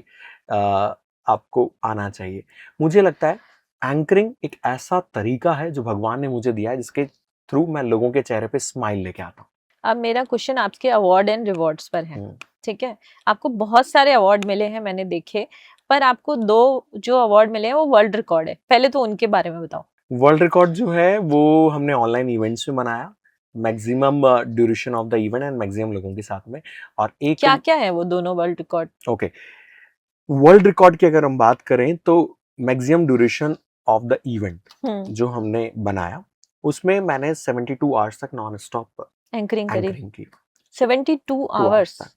आपको आना चाहिए। मुझे लगता है एंकरिंग एक ऐसा तरीका है जो भगवान ने मुझे दिया है, जिसके थ्रू मैं लोगों के चेहरे पे स्माइल लेके आता हूँ। अब मेरा क्वेश्चन आपके अवार्ड एंड रिवॉर्ड्स पर है, हम्म, ठीक है। आपको बहुत सारे अवार्ड मिले हैं मैंने देखे, पर आपको 2 जो अवार्ड मिले हैं वो वर्ल्ड रिकॉर्ड है, पहले तो उनके बारे में बताओ। वर्ल्ड रिकॉर्ड जो है वो हमने ऑनलाइन इवेंट्स में बनाया, maximum duration of the event and maximum लोगों के साथ में। और एक क्या क्या है वो दोनों world record? Okay, world record की अगर हम बात करें तो maximum duration of the event जो हमने बनाया उसमें मैंने 72 आवर्स तक नॉन स्टॉप एंकरिंग करी। एंकरिंग की। 72 आवर्स तक,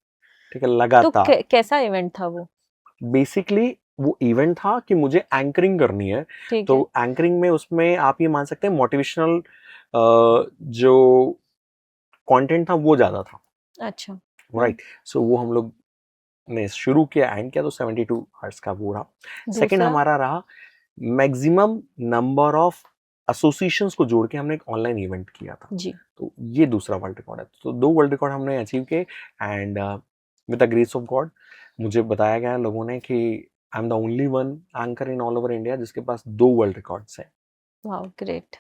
ठीक है, तो लगातार। कैसा इवेंट था वो? बेसिकली वो इवेंट था कि मुझे एंकरिंग करनी है, ठीक तो है। एंकरिंग में उसमें आप ये मान सकते हैं मोटिवेशनल जो कंटेंट था वो ज्यादा था, अच्छा। राइट। सो वो हम लोग ने शुरू किया, एंड किया, तो 72 आवर्स का वो रहा। सेकंड दूसरा? हमारा रहा मैक्सिमम नंबर ऑफ एसोसिएशंस को जोड़ के हमने एक ऑनलाइन इवेंट किया था, जी। तो ये दूसरा वर्ल्ड रिकॉर्ड है। तो 2 वर्ल्ड रिकॉर्ड हमने अचीव किए, and with the grace of God मुझे बताया गया लोगों ने कि आई am the only one anchor in all over India जिसके पास 2 वर्ल्ड रिकॉर्ड्स हैं। Wow, great.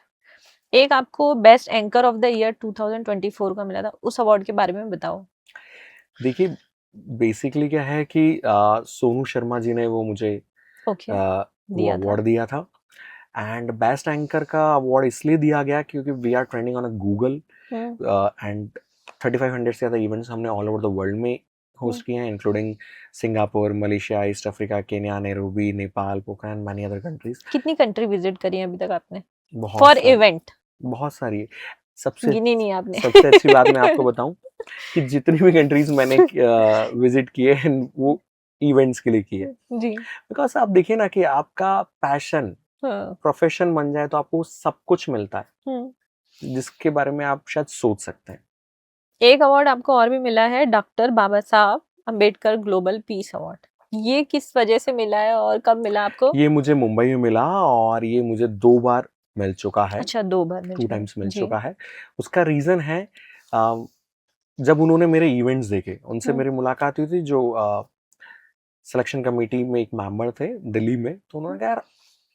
एक आपको best anchor of the year 2024 का मिला था, उस अवार्ड के बारे में बताओ। देखिए बेसिकली क्या है कि सोनू शर्मा जी ने वो मुझे ओके, वो दिया था। अवार्ड दिया था। एंड बेस्ट एंकर का अवार्ड इसलिए दिया गया क्योंकि we are trending on a Google, and 3500 से ज़्यादा इवेंट्स हमने ऑल ओवर द वर्ल्ड में होस्ट किए हैं, including Singapore, Malaysia, East Africa, Kenya, Nairobi, Nepal, Pokhara and many other countries. कितनी कंट्री विजिट करी है अभी तक आपने बहुत फॉर सारी, इवेंट? बहुत सारी। सबसे गिनी नहीं आपने? सबसे अच्छी बात मैं आपको बताऊं कि जितनी भी कंट्रीज मैंने विजिट किए हैं वो इवेंट्स के लिए किए, जी। बिकॉज आप देखिए ना कि आपका पैशन हाँ। प्रोफेशन बन जाए तो आपको सब कुछ मिलता है हम्म। जिसके बारे में आप शायद सोच सकते हैं। एक अवार्ड आपको और भी मिला है, डॉक्टर बाबा Saheb Ambedkar global peace award. ये किस वजह से मिला है और कब मिला आपको? ये मुझे मुंबई में मिला और ये मुझे 2 बार मिल चुका है, अच्छा, 2 बार मिल 2 चुका है। टाइम्स मिल जी। चुका है। उसका रीजन है जब उन्होंने मेरे इवेंट्स देखे, उनसे मेरी मुलाकात हुई थी, जो सिलेक्शन कमेटी में एक मेंबर थे दिल्ली में, तो उन्होंने कहा यार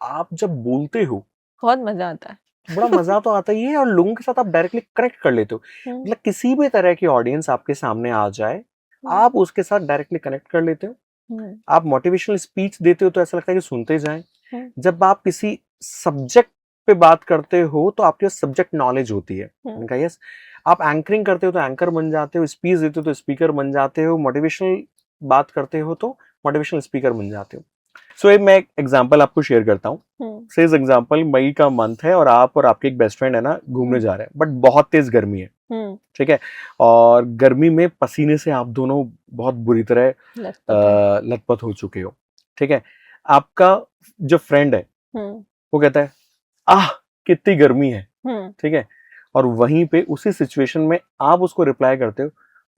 आप जब बोलते हो बहुत मजा आता है। बड़ा मजा तो आता ही है और लोगों के साथ आप डायरेक्टली कनेक्ट कर लेते हो। मतलब किसी भी तरह की ऑडियंस आपके सामने आ जाए आप उसके साथ डायरेक्टली कनेक्ट कर लेते हो। आप मोटिवेशनल स्पीच देते हो तो ऐसा लगता है कि सुनते जाएं। जब आप किसी सब्जेक्ट पे बात करते हो तो आपके पास सब्जेक्ट नॉलेज होती है। उनका यस, आप एंकरिंग करते हो तो एंकर बन जाते हो, स्पीच देते हो तो स्पीकर बन जाते हो, मोटिवेशनल बात करते हो तो मोटिवेशनल स्पीकर बन जाते हो। सो मैं एक एग्जांपल आपको शेयर करता हूँ। से इस एग्जांपल मई का मंथ है और आप और आपके एक बेस्ट फ्रेंड है ना घूमने जा रहे हैं, बट बहुत तेज गर्मी है, ठीक है, और गर्मी में पसीने से आप दोनों बहुत बुरी तरह लथपथ हो चुके हो, ठीक है। आपका जो फ्रेंड है वो कहता है आह कितनी गर्मी है, ठीक है, और वहीं पे उसी सिचुएशन में आप उसको रिप्लाई करते हो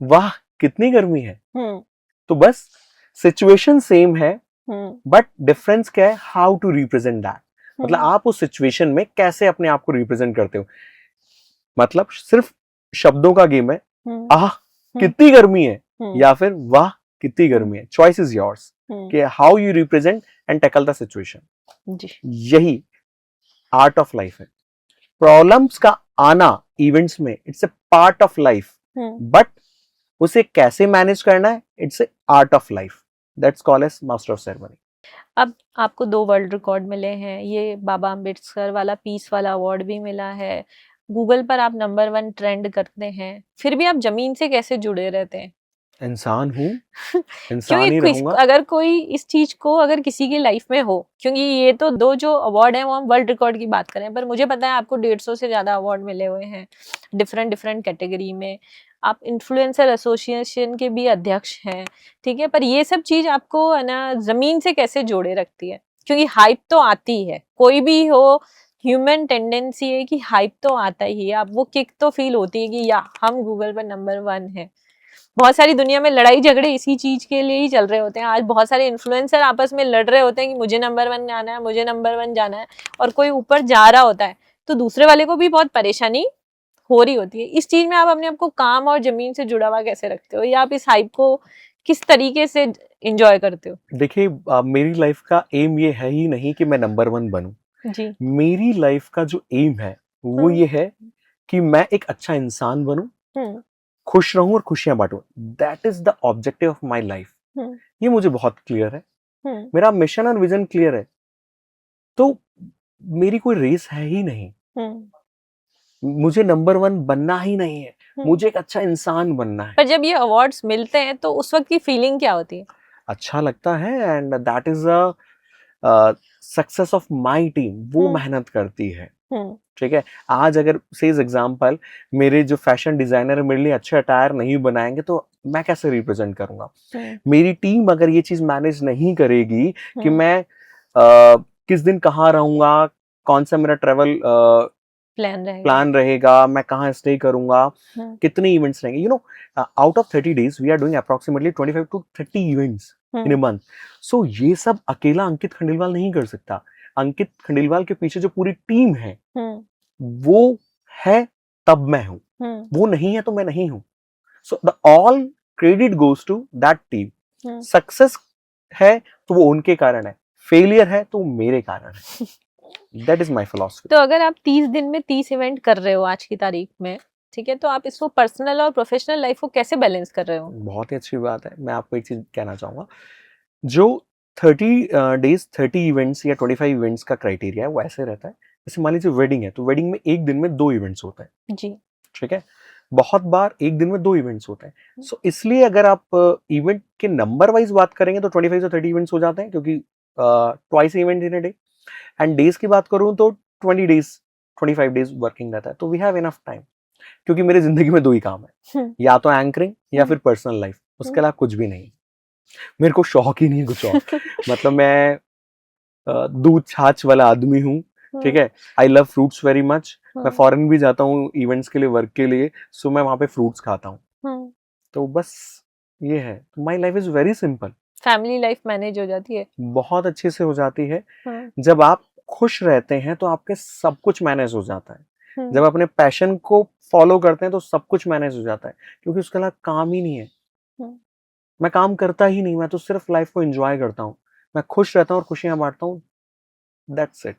वाह कितनी गर्मी है। तो बस सिचुएशन सेम है बट डिफरेंस क्या है, हाउ टू रिप्रेजेंट दैट, मतलब आप उस सिचुएशन में कैसे अपने आप को रिप्रेजेंट करते हो। मतलब सिर्फ शब्दों का गेम है, आह कितनी गर्मी है या फिर वाह कितनी गर्मी है। चॉइस इज योर्स कि how you represent and tackle the situation. यही आर्ट ऑफ लाइफ है। प्रॉब्लम्स का आना इवेंट्स में it's a part of life, but उसे कैसे मैनेज करना है it's a art of life. That's called as master of ceremony. अब आपको 2 वर्ल्ड रिकॉर्ड मिले हैं, ये बाबा अम्बेडकर वाला पीस वाला अवार्ड भी मिला है, गूगल पर आप नंबर 1 ट्रेंड करते हैं, फिर भी आप जमीन से कैसे जुड़े रहते हैं? इंसान हूँ, इंसान ही क्योंकि रहूंगा। अगर कोई इस चीज को अगर किसी की लाइफ में हो, क्योंकि ये तो 2 जो अवार्ड हैं वो हम वर्ल्ड रिकॉर्ड की बात करें, पर मुझे पता है आपको 150 से ज्यादा अवार्ड मिले हुए हैं डिफरेंट डिफरेंट कैटेगरी में। आप इन्फ्लुएंसर एसोसिएशन के भी अध्यक्ष हैं, ठीक है, पर ये सब चीज आपको है ना जमीन से कैसे जोड़े रखती है? क्योंकि हाइप तो आती है, कोई भी हो, ह्यूमन टेंडेंसी है कि हाइप तो आता ही है, आप वो किक तो फील होती है कि या हम गूगल पर नंबर 1 है। बहुत सारी दुनिया में लड़ाई झगड़े इसी चीज के लिए ही चल रहे होते हैं। आज बहुत सारे इन्फ्लुएंसर आपस में लड़ रहे होते हैं कि मुझे नंबर 1 जाना है, मुझे नंबर 1 जाना है, और कोई ऊपर जा रहा होता है तो दूसरे वाले को भी बहुत परेशानी हो रही होती है। इस चीज में आप अपने आप को काम और जमीन से जुड़ा हुआ कैसे रखते हो, या आप इस हाइप को किस तरीके से एंजॉय करते हो? देखिए मेरी लाइफ का एम ये है ही नहीं कि मैं नंबर 1 बनूं जी। मेरी लाइफ का जो एम है वो ये है कि मैं एक अच्छा इंसान बनूं, हम्म, खुश रहूं और खुशियां बांटूं। That is the objective of my life. Hmm, ये मुझे बहुत क्लियर है, हम्म, मेरा मिशन और विजन क्लियर है। तो मेरी कोई रेस है ही नहीं, हम्म, मुझे नंबर वन बनना ही नहीं है, हम्म। मुझे एक अच्छा इंसान बनना है। पर जब ये अवार्ड्स मिलते हैं तो उस वक्त की फीलिंग क्या होती है? अच्छा लगता है, and that is a success of my team. वो हम्म, मेहनत करती है, हम्म, ठीक है। आज अगर सेज एग्जांपल मेरे जो फैशन डिजाइनर मेरे लिए अच्छे अटायर नहीं बनाएंगे तो मैं कैसे रिप्रेजेंट करूंगा। हम्म, मेरी टीम अगर ये चीज मैनेज नहीं करेगी कि हम्म। मैं किस दिन कहाँ रहूंगा, कौन सा मेरा ट्रेवल प्लान रहेगा। प्लान रहेगा, मैं कहाँ स्टे करूंगा, हम्म, कितने इवेंट्स रहेंगे, out of 30 days we are doing approximately 25 to 30 events in a hmm, month. So ये सब अकेला अंकित खंडेलवाल नहीं कर सकता। अंकित खंडेलवाल के पीछे जो पूरी टीम है हम्म, वो है, तब मैं हूं। हम्म, वो नहीं है तो मैं नहीं हूं। So the all credit goes to that team. Hmm. Success है तो वो उनके कारण है, फेलियर है तो वो मेरे कारण है। That is my philosophy. तो अगर आप 30 दिन में 30 इवेंट कर रहे हो आज की तारीख में, ठीक है, तो आप इसको पर्सनल और प्रोफेशनल लाइफ को कैसे बैलेंस कर रहे हो? बहुत ही अच्छी बात है। मैं आपको एक चीज कहना चाहूंगा, जो 30 डेज 30 इवेंट्स या 25 इवेंट्स का क्राइटेरिया है वो ऐसे रहता है। जैसे मान लीजिए वेडिंग है, तो वेडिंग में एक दिन में 2 इवेंट्स होते हैं, जी। ठीक है। बहुत बार एक दिन में 2 इवेंट्स होते हैं। सो इसलिए अगर आप इवेंट के नंबर वाइज बात करेंगे तो 25 से 30 इवेंट्स हो जाते हैं, क्योंकि twice event in a day. And days की बात करूं तो 20 डेज 25 डेज वर्किंग रहता है, तो वी हैव इनफ टाइम। क्योंकि मेरी जिंदगी में 2 ही काम है, हम्म, या तो एंकरिंग या हम्म, फिर पर्सनल लाइफ, उसके हम्म, अलावा कुछ भी नहीं। मेरे को शौक ही नहीं कुछ और। मतलब मैं दूध छाछ वाला आदमी हूँ, ठीक हम्म, है। I love fruits very much. मैं हम्म, फॉरेन भी जाता हूँ इवेंट्स के लिए, वर्क के लिए, सो मैं वहां पे फ्रूट्स खाता हूँ। हम्म। तो बस ये है, my life is very simple. Family life manage हो जाती है। बहुत अच्छे से हो जाती है। हम्म, जब आप खुश रहते हैं तो आपके सब कुछ मैनेज हो जाता है। हम्म, जब अपने पैशन को फॉलो करते हैं तो सब कुछ मैनेज हो जाता है, क्योंकि उसके अलावा काम ही नहीं है। हम्म। मैं काम करता ही नहीं, मैं तो सिर्फ लाइफ को एंजॉय करता हूँ। मैं खुश रहता हूँ और खुशियां बांटता हूँ। That's it.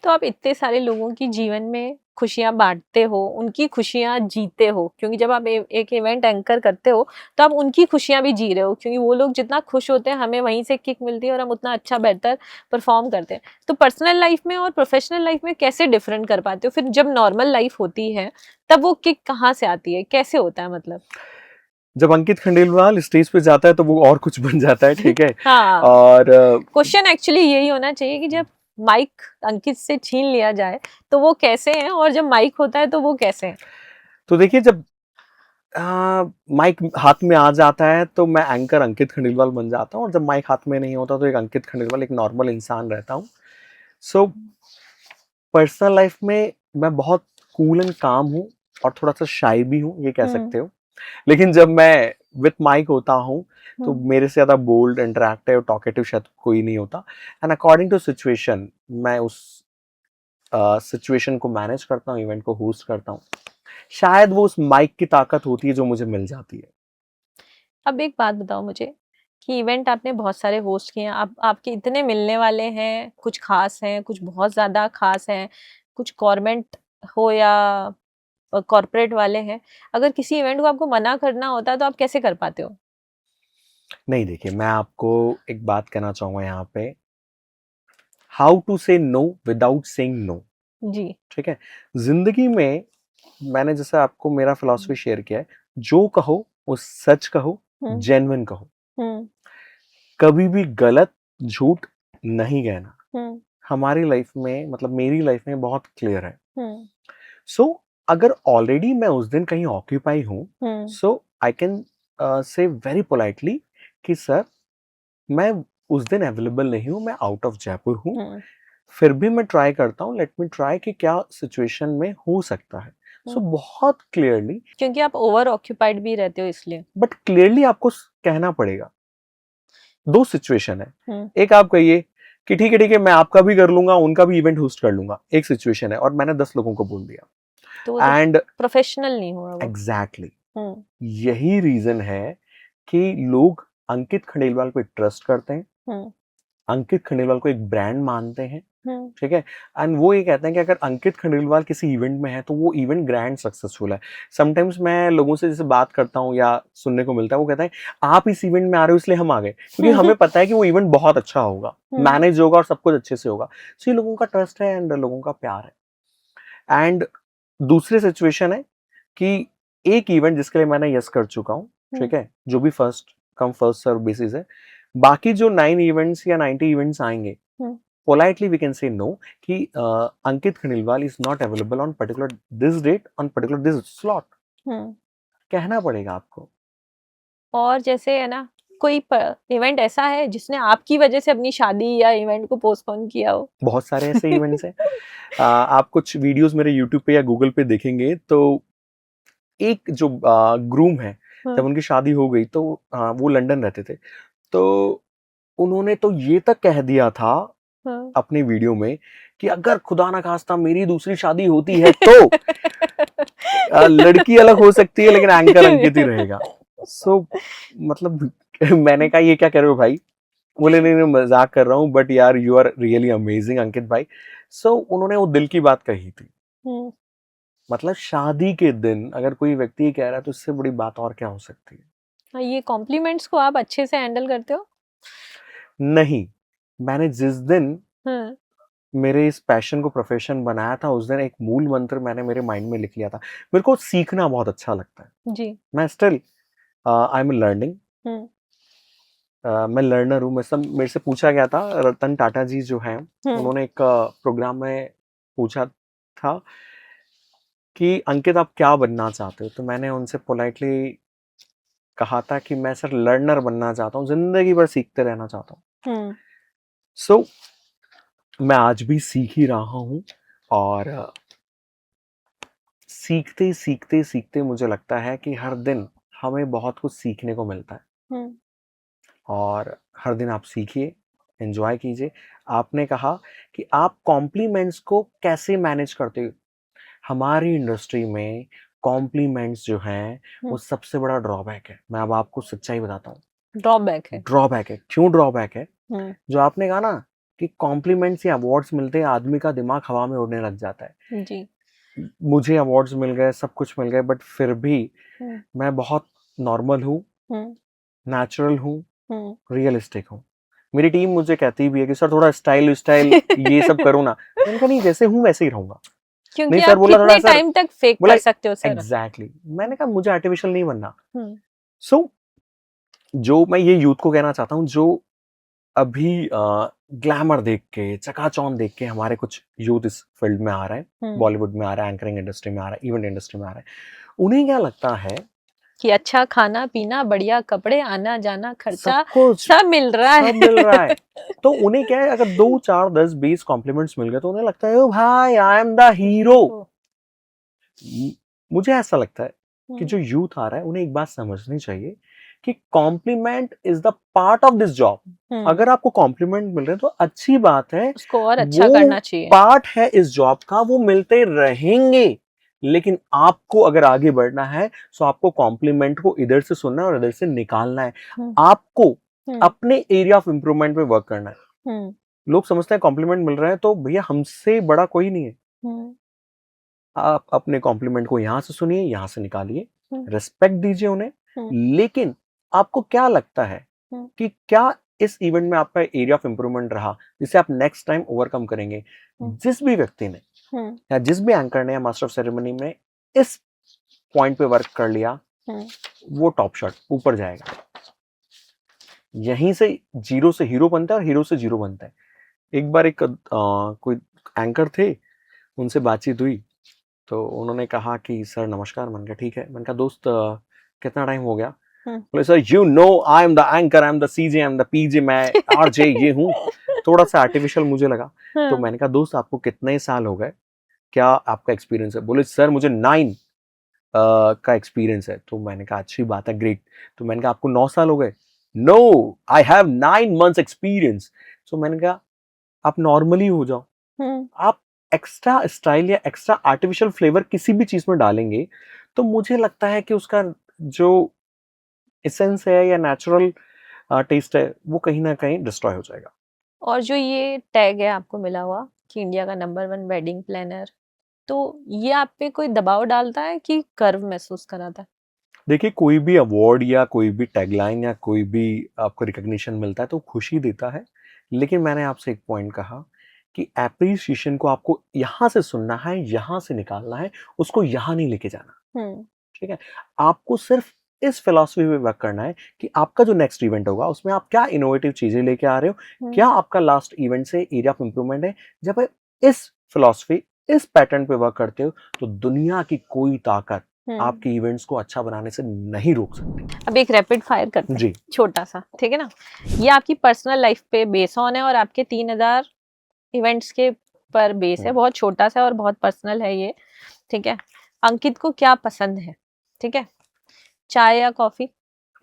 तो आप इतने सारे लोगों की जीवन में खुशियां बांटते हो, उनकी खुशियां जीते हो, क्योंकि जब आप एक इवेंट एंकर करते हो तो आप उनकी खुशियां भी जी रहे हो, क्योंकि वो लोग जितना खुश होते हैं हमें वहीं से किक मिलती है और हम उतना अच्छा बेहतर परफॉर्म करते हैं। तो पर्सनल लाइफ में और प्रोफेशनल लाइफ में कैसे डिफरेंट कर पाते हो? फिर जब नॉर्मल लाइफ होती है तब वो किक कहाँ से आती है, कैसे होता है मतलब? जब अंकित खंडेलवाल स्टेज पे जाता है तो वो और कुछ बन जाता है, ठीक है। हाँ, और क्वेश्चन एक्चुअली यही होना चाहिए कि जब माइक अंकित से छीन लिया जाए तो वो कैसे हैं, और जब माइक होता है तो वो कैसे हैं? तो देखिए, जब माइक हाथ में आ जाता है तो मैं एंकर अंकित खंडेलवाल बन जाता हूँ, और जब माइक हाथ में नहीं होता तो एक अंकित खंडेलवाल, एक नॉर्मल इंसान रहता हूँ। सो पर्सनल लाइफ में मैं बहुत कूल एंड काम हूँ, और थोड़ा सा शाई भी हूँ, ये कह हम्म, सकते हो। लेकिन जब मैं विथ माइक होता हूँ तो हम्म, मेरे से ज्यादा बोल्ड, इंटरैक्टिव, टॉकेटिव शायद कोई नहीं होता। एंड अकॉर्डिंग टू सिचुएशन मैं उस सिचुएशन को मैनेज करता हूँ, इवेंट को होस्ट करता हूँ। शायद वो उस माइक की ताकत होती है जो मुझे मिल जाती है। अब एक बात बताओ मुझे कि इवेंट आपने बहुत सारे होस्ट किए हैं, आप आपके इतने मिलने वाले हैं, कुछ खास हैं, कुछ बहुत ज्यादा खास हैं, कुछ गवर्नमेंट हो या कॉर्पोरेट वाले हैं, अगर किसी इवेंट को आपको मना करना होता है तो आप कैसे कर पाते हो? नहीं, देखिए, मैं आपको एक बात कहना चाहूंगा यहाँ पे, हाउ टू से नो विदाउट सेइंग नो, जी। ठीक है। जिंदगी में मैंने जैसे आपको मेरा फिलॉसफी शेयर किया है, जो कहो वो सच कहो, हम्म, जेन्युइन कहो। हम्म, कभी भी गलत, झूठ नहीं कहना। हम्म, हमारी लाइफ में, मतलब मेरी लाइफ में बहुत क्लियर है। हम्म, सो अगर ऑलरेडी मैं उस दिन कहीं ऑक्यूपाई हूँ, hmm, so I can say very politely कि सर, मैं उस दिन अवेलेबल नहीं हूँ, मैं आउट ऑफ जयपुर हूँ। हम्म, फिर भी मैं ट्राई करता हूँ, लेट मी ट्राई कि क्या सिचुएशन में हो सकता है। सो हम्म। बहुत क्लियरली, क्योंकि आप ओवर ऑक्यूपाइड भी रहते हो इसलिए। बट क्लियरली आपको कहना पड़ेगा। 2 सिचुएशन है। हम्म। एक आप कहिए कि ठीक है, मैं आपका भी कर लूंगा, उनका भी इवेंट होस्ट कर लूंगा, एक सिचुएशन है, और मैंने 10 लोगों को बोल तो वो तो दिया। एंड प्रोफेशनल नहीं हुआ वो। एग्जैक्टली हम्म, यही रीजन है कि लोग अंकित खंडेलवाल पे ट्रस्ट करते हैं, हम्म, अंकित खंडेलवाल को एक ब्रांड मानते हैं, ठीक है। एंड वो ये कहते हैं कि अगर अंकित खंडेलवाल किसी इवेंट में है तो वो इवेंट ग्रैंड सक्सेसफुल है। समटाइम्स मैं लोगों से जैसे बात करता हूँ या सुनने को मिलता है, वो कहता है आप इस इवेंट में आ रहे हो इसलिए हम आ गए, क्योंकि हमें पता है कि वो इवेंट बहुत अच्छा होगा, मैनेज होगा और सब कुछ अच्छे से होगा। सो ये लोगों का ट्रस्ट है एंड लोगों का प्यार है। एंड दूसरी सिचुएशन है कि एक इवेंट जिसके लिए मैंने यस कर चुका हूँ, ठीक है, जो भी first come first serve basis है, बाकी जो 9 इवेंट्स या 90 इवेंट्स आएंगे, politely we can say no कि Ankit Khandelwal is not available on particular this date on particular this slot, कहना पड़ेगा आपको। और जैसे है ना, कोई इवेंट ऐसा है जिसने आपकी वजह से अपनी शादी या इवेंट को पोस्टपोन किया हो? बहुत सारे ऐसे इवेंट्स हैं। आप कुछ वीडियोस मेरे यूट्यूब पे या गूगल पे देखेंगे तो एक जो ग्रूम है, जब उनकी शादी हो गई तो वो लंदन रहते थे, तो उन्होंने तो ये तक कह दिया था अपने वीडियो में कि अगर खुदा ना खास्ता मेरी दूसरी शादी होती है तो लड़की अलग हो सकती है लेकिन एंकर अंकित ही रहेगा। सो मतलब मैंने कहा ये क्या कर रहे हो भाई? बोले नहीं नहीं मजाक कर रहा हूँ, बट यार यू आर रियली अमेजिंग अंकित भाई। सो उन्होंने वो दिल की बात कही थी। मतलब शादी के दिन अगर कोई व्यक्ति कह रहा है तो इससे बड़ी बात और क्या हो सकती है। ये कॉम्प्लीमेंट्स को आप अच्छे से हैंडल करते हो? नहीं, मैंने जिस दिन मेरे इस पैशन को प्रोफेशन बनाया था उस दिन एक मूल मंत्र मैंने मेरे माइंड में लिख लिया था। मेरे को सीखना बहुत अच्छा लगता है जी। मैं स्टिल आई एम लर्निंग, मैं लर्नर हूँ। मेरे से पूछा गया था, रतन टाटा जी जो हैं उन्होंने एक प्रोग्राम में पूछा था कि अंकित आप क्या बनना चाहते हो, तो मैंने उनसे पोलाइटली कहा था कि मैं सर लर्नर बनना चाहता हूँ, जिंदगी भर सीखते रहना चाहता हूँ। सो मैं आज भी सीख ही रहा हूँ और सीखते सीखते सीखते मुझे लगता है कि हर दिन हमें बहुत कुछ सीखने को मिलता है और हर दिन आप सीखिए, एंजॉय कीजिए। आपने कहा कि आप कॉम्प्लीमेंट्स को कैसे मैनेज करते हो। हमारी इंडस्ट्री में कॉम्प्लीमेंट्स जो हैं वो सबसे बड़ा ड्रॉबैक है। मैं अब आपको सच्चाई बताता हूँ, ड्रॉबैक है। ड्रॉबैक है। क्यों ड्रॉबैक है? जो आपने कहा ना कि कॉम्प्लीमेंट्स या अवार्ड्स मिलते हैं आदमी का दिमाग हवा में उड़ने लग जाता है। जी। मुझे अवार्ड्स मिल गए, सब कुछ मिल गए, बट फिर भी मैं बहुत नॉर्मल हूँ, नेचुरल हूँ, रियलिस्टिक हूँ। मेरी टीम मुझे कहती भी है कि सर थोड़ा स्टाइल ये सब करो ना। मैंने कहा नहीं, जैसे हूँ वैसे ही रहूंगा। क्योंकि आप कितने टाइम तक फेक कर सकते हो सर? एग्जैक्टली। मैंने कहा मुझे आर्टिफिशियल नहीं बनना। सो जो मैं ये यूथ को कहना चाहता हूँ जो अभी ग्लैमर देख के, चकाचौंध देख के हमारे कुछ यूथ इस फील्ड में आ रहे हैं, बॉलीवुड में आ रहा है, एंकरिंग इंडस्ट्री में आ रहा है, इवेंट इंडस्ट्री में आ रहा है, उन्हें क्या लगता है कि अच्छा खाना पीना, बढ़िया कपड़े, आना जाना, खर्चा सब मिल रहा है। सब मिल रहा है। तो उन्हें क्या है, अगर 2 4 10 20 कॉम्प्लीमेंट्स मिल गए तो उन्हें लगता है ओ भाई आई एम द हीरो। मुझे ऐसा लगता है कि जो यूथ आ रहा है उन्हें एक बात समझनी चाहिए कि compliment is the part of this job. अगर आपको कॉम्प्लीमेंट मिल रहे हैं तो अच्छी बात है, उसको और अच्छा करना चाहिए। पार्ट है इस जॉब का, वो मिलते रहेंगे। लेकिन आपको अगर आगे बढ़ना है तो आपको कॉम्प्लीमेंट को इधर से सुनना है और इधर से निकालना है। आपको अपने एरिया ऑफ इंप्रूवमेंट पे वर्क करना है। लोग समझते हैं कॉम्प्लीमेंट मिल रहा है तो भैया हमसे बड़ा कोई नहीं है। आप अपने कॉम्प्लीमेंट को यहां से सुनिए, यहां से निकालिए, रिस्पेक्ट दीजिए उन्हें। लेकिन आपको क्या लगता है कि क्या इस इवेंट में आपका एरिया ऑफ इंप्रूवमेंट रहा जिसे आप नेक्स्ट टाइम ओवरकम करेंगे? जिस भी व्यक्ति ने या जिस भी एंकर ने या मास्टर ऑफ सेरेमनी में इस पॉइंट पे वर्क कर लिया, वो टॉप शॉट ऊपर जाएगा। यहीं से जीरो से हीरो बनता है और हीरो से जीरो बनता है। एक बार एक कोई एंकर थे, उनसे बातचीत हुई तो उन्होंने कहा कि सर नमस्कार। मैंने कहा ठीक है। मैंने कहा दोस्त कितना टाइम हो गया? बोले sir you know I am the anchor, I am the CJ, I am the PJ, मैं आरजे ये हूँ। थोड़ा सा आर्टिफिशियल मुझे लगा। तो मैंने कहा दोस्त आपको कितने साल हो गए, क्या आपका एक्सपीरियंस है? बोले सर मुझे 9 का एक्सपीरियंस है। तो मैंने कहा अच्छी बात है, ग्रेट। तो मैंने कहा आपको 9 साल हो गए? No I have 9 months experience. तो मैंने कहा आप नॉर्मली हो जाओ। आप एक्स्ट्रा स्टाइल या एक्स्ट्रा आर्टिफिशियल फ्लेवर किसी भी चीज में डालेंगे तो मुझे लगता है कि उसका जो एसेंस है या नेचुरल टेस्ट है वो कहीं ना कहीं डिस्ट्रॉय हो जाएगा। और जो ये टैग है आपको मिला हुआ कि इंडिया का नंबर 1 वेडिंग प्लानर, तो ये आप पे कोई दबाव डालता है कि गर्व महसूस कराता है? देखिए, कोई भी अवार्ड या कोई भी टैगलाइन या कोई भी आपको रिकॉग्निशन मिलता है तो खुशी देता है। लेकिन मैंने आपसे एक पॉइंट कहा कि एप्रिसिएशन को आपको यहाँ से सुनना है, यहाँ से निकालना है, उसको यहाँ नहीं लेके जाना। हुँ, ठीक है? आपको सिर्फ इस फिलॉसफी पे वर्क करना है कि आपका जो नेक्स्ट इवेंट होगा उसमें आप क्या इनोवेटिव चीजें लेके आ रहे हो, हुँ, क्या आपका लास्ट इवेंट से एरिया ऑफ इम्प्रूवमेंट है। जब आप इस फिलॉसफी, इस पैटर्न पे वर्क करते हो तो दुनिया की कोई ताकत हुँ। आपके इवेंट्स को अच्छा बनाने से नहीं रोक सकती। अब एक रैपिड फायर करते हैं, जी। छोटा-सा, ठीक है ना? ये आपकी पर्सनल लाइफ पे बेस ऑन है और आपके 3000 इवेंट्स के पर बेस है, हुँ। बहुत छोटा-सा और बहुत पर्सनल है ये, ठीक है? अंकित को क्या पसंद है, ठीक है? चाय या कॉफ़ी?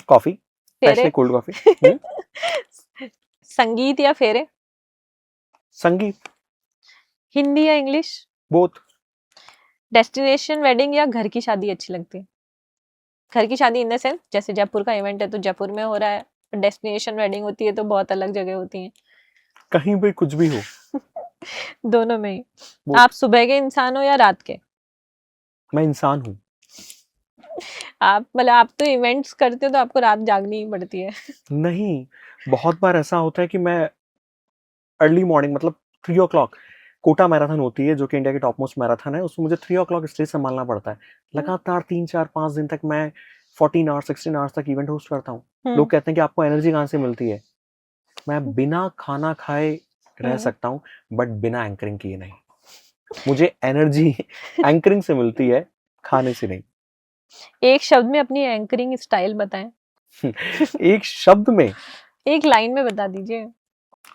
कॉफी, फेरे? Specially cold coffee. हुँ? संगीत या फेरे? संगीत, हिंदी या इंग्लिश? बोथ। डेस्टिनेशन वेडिंग या घर की शादी अच्छी लगती है? घर की शादी इन द सेंस जैसे जयपुर का इवेंट है तो जयपुर में हो रहा है, डेस्टिनेशन वेडिंग होती है तो बहुत अलग जगह होती हैं। कहीं भी कुछ भी हो, दोनों में ही। बोथ। आप सुबह के इंसान हो या रात के? मैं इंसान हूँ। आप मतलब आप तो इवेंट्स करते हो तो आपको रात जागनी ही पड़ती है। नहीं, बहुत बार ऐसा होता है कि मैं अर्ली मॉर्निंग मतलब 3 o'clock कोटा मैराथन होती है जो कि इंडिया की टॉप मोस्ट मैराथन है, उसमें मुझे 3 o'clock स्टेज संभालना पड़ता है। लगातार 3, 4, 5 दिन तक मैं 14 आवर्स 16 आवर्स तक इवेंट होस्ट करता हूँ। लोग कहते हैं कि आपको एनर्जी कहाँ से मिलती है? मैं बिना खाना खाए रह सकता हूँ बट बिना एंकरिंग किए नहीं। मुझे एनर्जी एंकरिंग से मिलती है, खाने से नहीं। एक शब्द में अपनी एंकरिंग स्टाइल बताएं। एक शब्द में एक लाइन में बता दीजिए।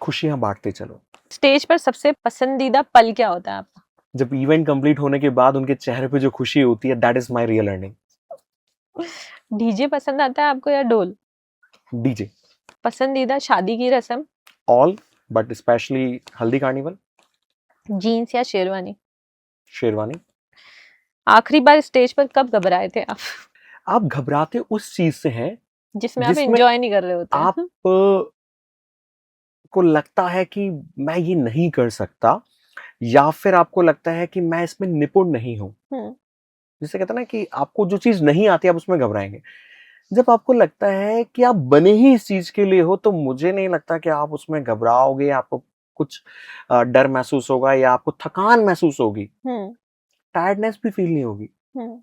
खुशियाँ बाँटते चलो। स्टेज पर सबसे पसंदीदा पल क्या होता है आपका? जब इवेंट कंप्लीट होने के बाद उनके चेहरे पे जो खुशी होती है that is my real earning. DJ पसंद आता है आपको या ढोल? डीजे, पसंदीदा शादी की रस्म? ऑल बट स्पेशली हल्दी कार्निवल, जीन्स या शेरवानी? शेरवानी। आखिरी बार स्टेज पर कब घबराए थे आप? आप घबराते उस चीज़ से हैं जिसमें आप जिसमें एंजॉय नहीं कर रहे होते आप हैं। को लगता है कि मैं ये नहीं कर सकता या फिर आपको लगता है कि मैं इसमें निपुण नहीं हूँ। हम्म, जिसे कहते हैं ना कि आपको जो चीज़ नहीं आती आप उसमें घबराएँगे। जब आपको लगता है कि आप बने ही इस चीज़ के लिए हो तो मुझे नहीं लगता कि आप उसमें घबराओगे, आपको कुछ डर महसूस होगा या आपको थकान महसूस होगी। हम्म, टायर्डनेस भी फ़ील नहीं होगी। हम्म,